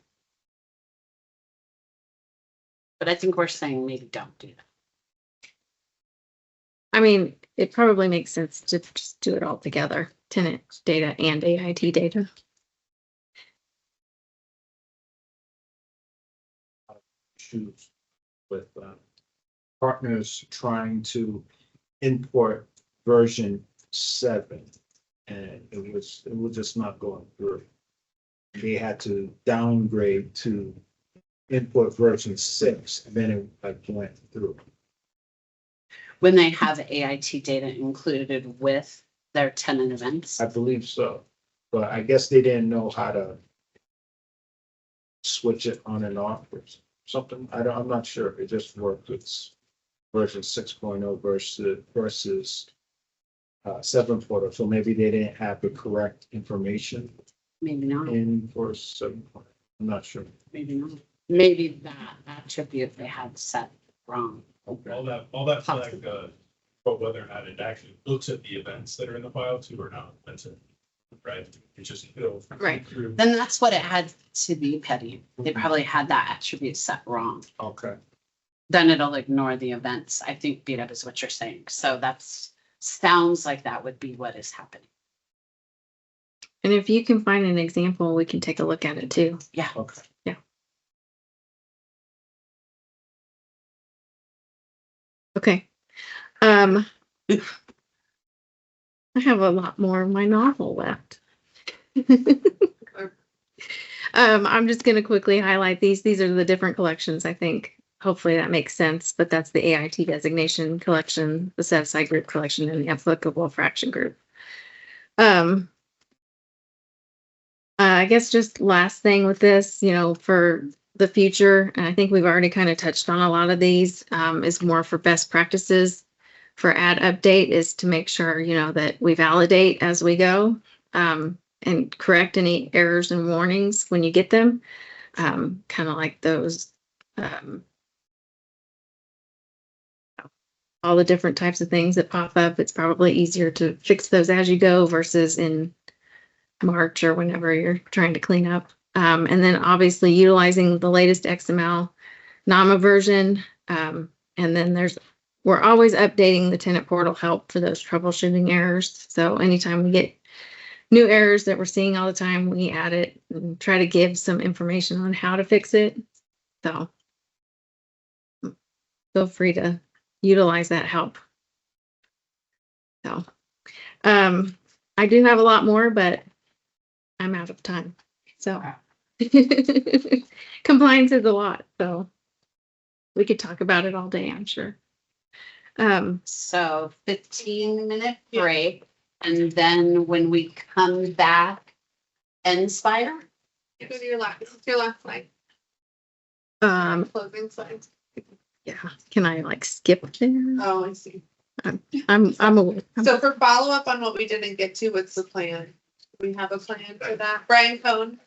Speaker 3: But I think we're saying maybe don't do that.
Speaker 2: I mean, it probably makes sense to just do it all together, tenant data and AIT data.
Speaker 5: Issues with partners trying to import version 7, and it was just not going through. They had to downgrade to import version 6, and then it like went through.
Speaker 3: When they have AIT data included with their tenant events.
Speaker 5: I believe so, but I guess they didn't know how to switch it on and off or something. I'm not sure. It just worked. It's version 6.0 versus 7.0. So maybe they didn't have the correct information
Speaker 3: Maybe not,
Speaker 5: in for 7.0. I'm not sure.
Speaker 3: maybe not. Maybe that attribute they had set wrong.
Speaker 5: Okay.
Speaker 12: All that flag, but whether or not it actually looks at the events that are in the file too or not, that's it. Right? It's just.
Speaker 2: Right.
Speaker 3: Then that's what it had to be, Petty. They probably had that attribute set wrong.
Speaker 5: Okay.
Speaker 3: Then it'll ignore the events. I think beat up is what you're saying. So that's sounds like that would be what is happening.
Speaker 2: And if you can find an example, we can take a look at it too.
Speaker 3: Yeah.
Speaker 5: Okay.
Speaker 2: Okay. I have a lot more of my novel left. I'm just going to quickly highlight these. These are the different collections, I think. Hopefully that makes sense, but that's the AIT designation collection, the set aside group collection, and the applicable fraction group. I guess just last thing with this, for the future, and I think we've already kind of touched on a lot of these, is more for best practices for add update is to make sure, that we validate as we go, and correct any errors and warnings when you get them. Kind of like those, all the different types of things that pop up. It's probably easier to fix those as you go versus in March or whenever you're trying to clean up. And then obviously utilizing the latest XML NAMA version. And then we're always updating the tenant portal help for those troubleshooting errors. So anytime we get new errors that we're seeing all the time, we add it and try to give some information on how to fix it. So feel free to utilize that help. So I do have a lot more, but I'm out of time. So compliance is a lot, so we could talk about it all day, I'm sure.
Speaker 3: So 15-minute break. And then when we come back, Inspire.
Speaker 1: Go to your last, this is your last slide, closing slide.
Speaker 2: Yeah, can I skip there?
Speaker 1: Oh, I see.
Speaker 2: I'm aware.
Speaker 1: So for follow-up on what we didn't get to, what's the plan? We have a plan for that. Brian Cohn?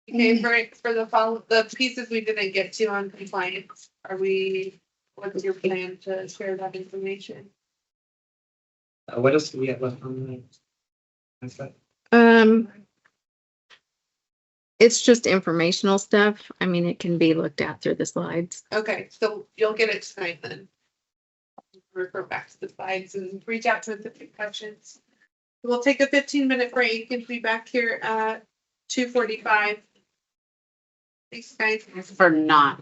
Speaker 1: Okay, for the pieces we didn't get to on compliance, what's your plan to share that information?
Speaker 8: What else do we have left on the? That's that.
Speaker 2: It's just informational stuff. I mean, it can be looked at through the slides.
Speaker 1: Okay, so you'll get it tonight then. Refer back to the slides and reach out to us if you have questions. We'll take a 15-minute break and be back here at 2:45. Thanks, guys.
Speaker 3: For not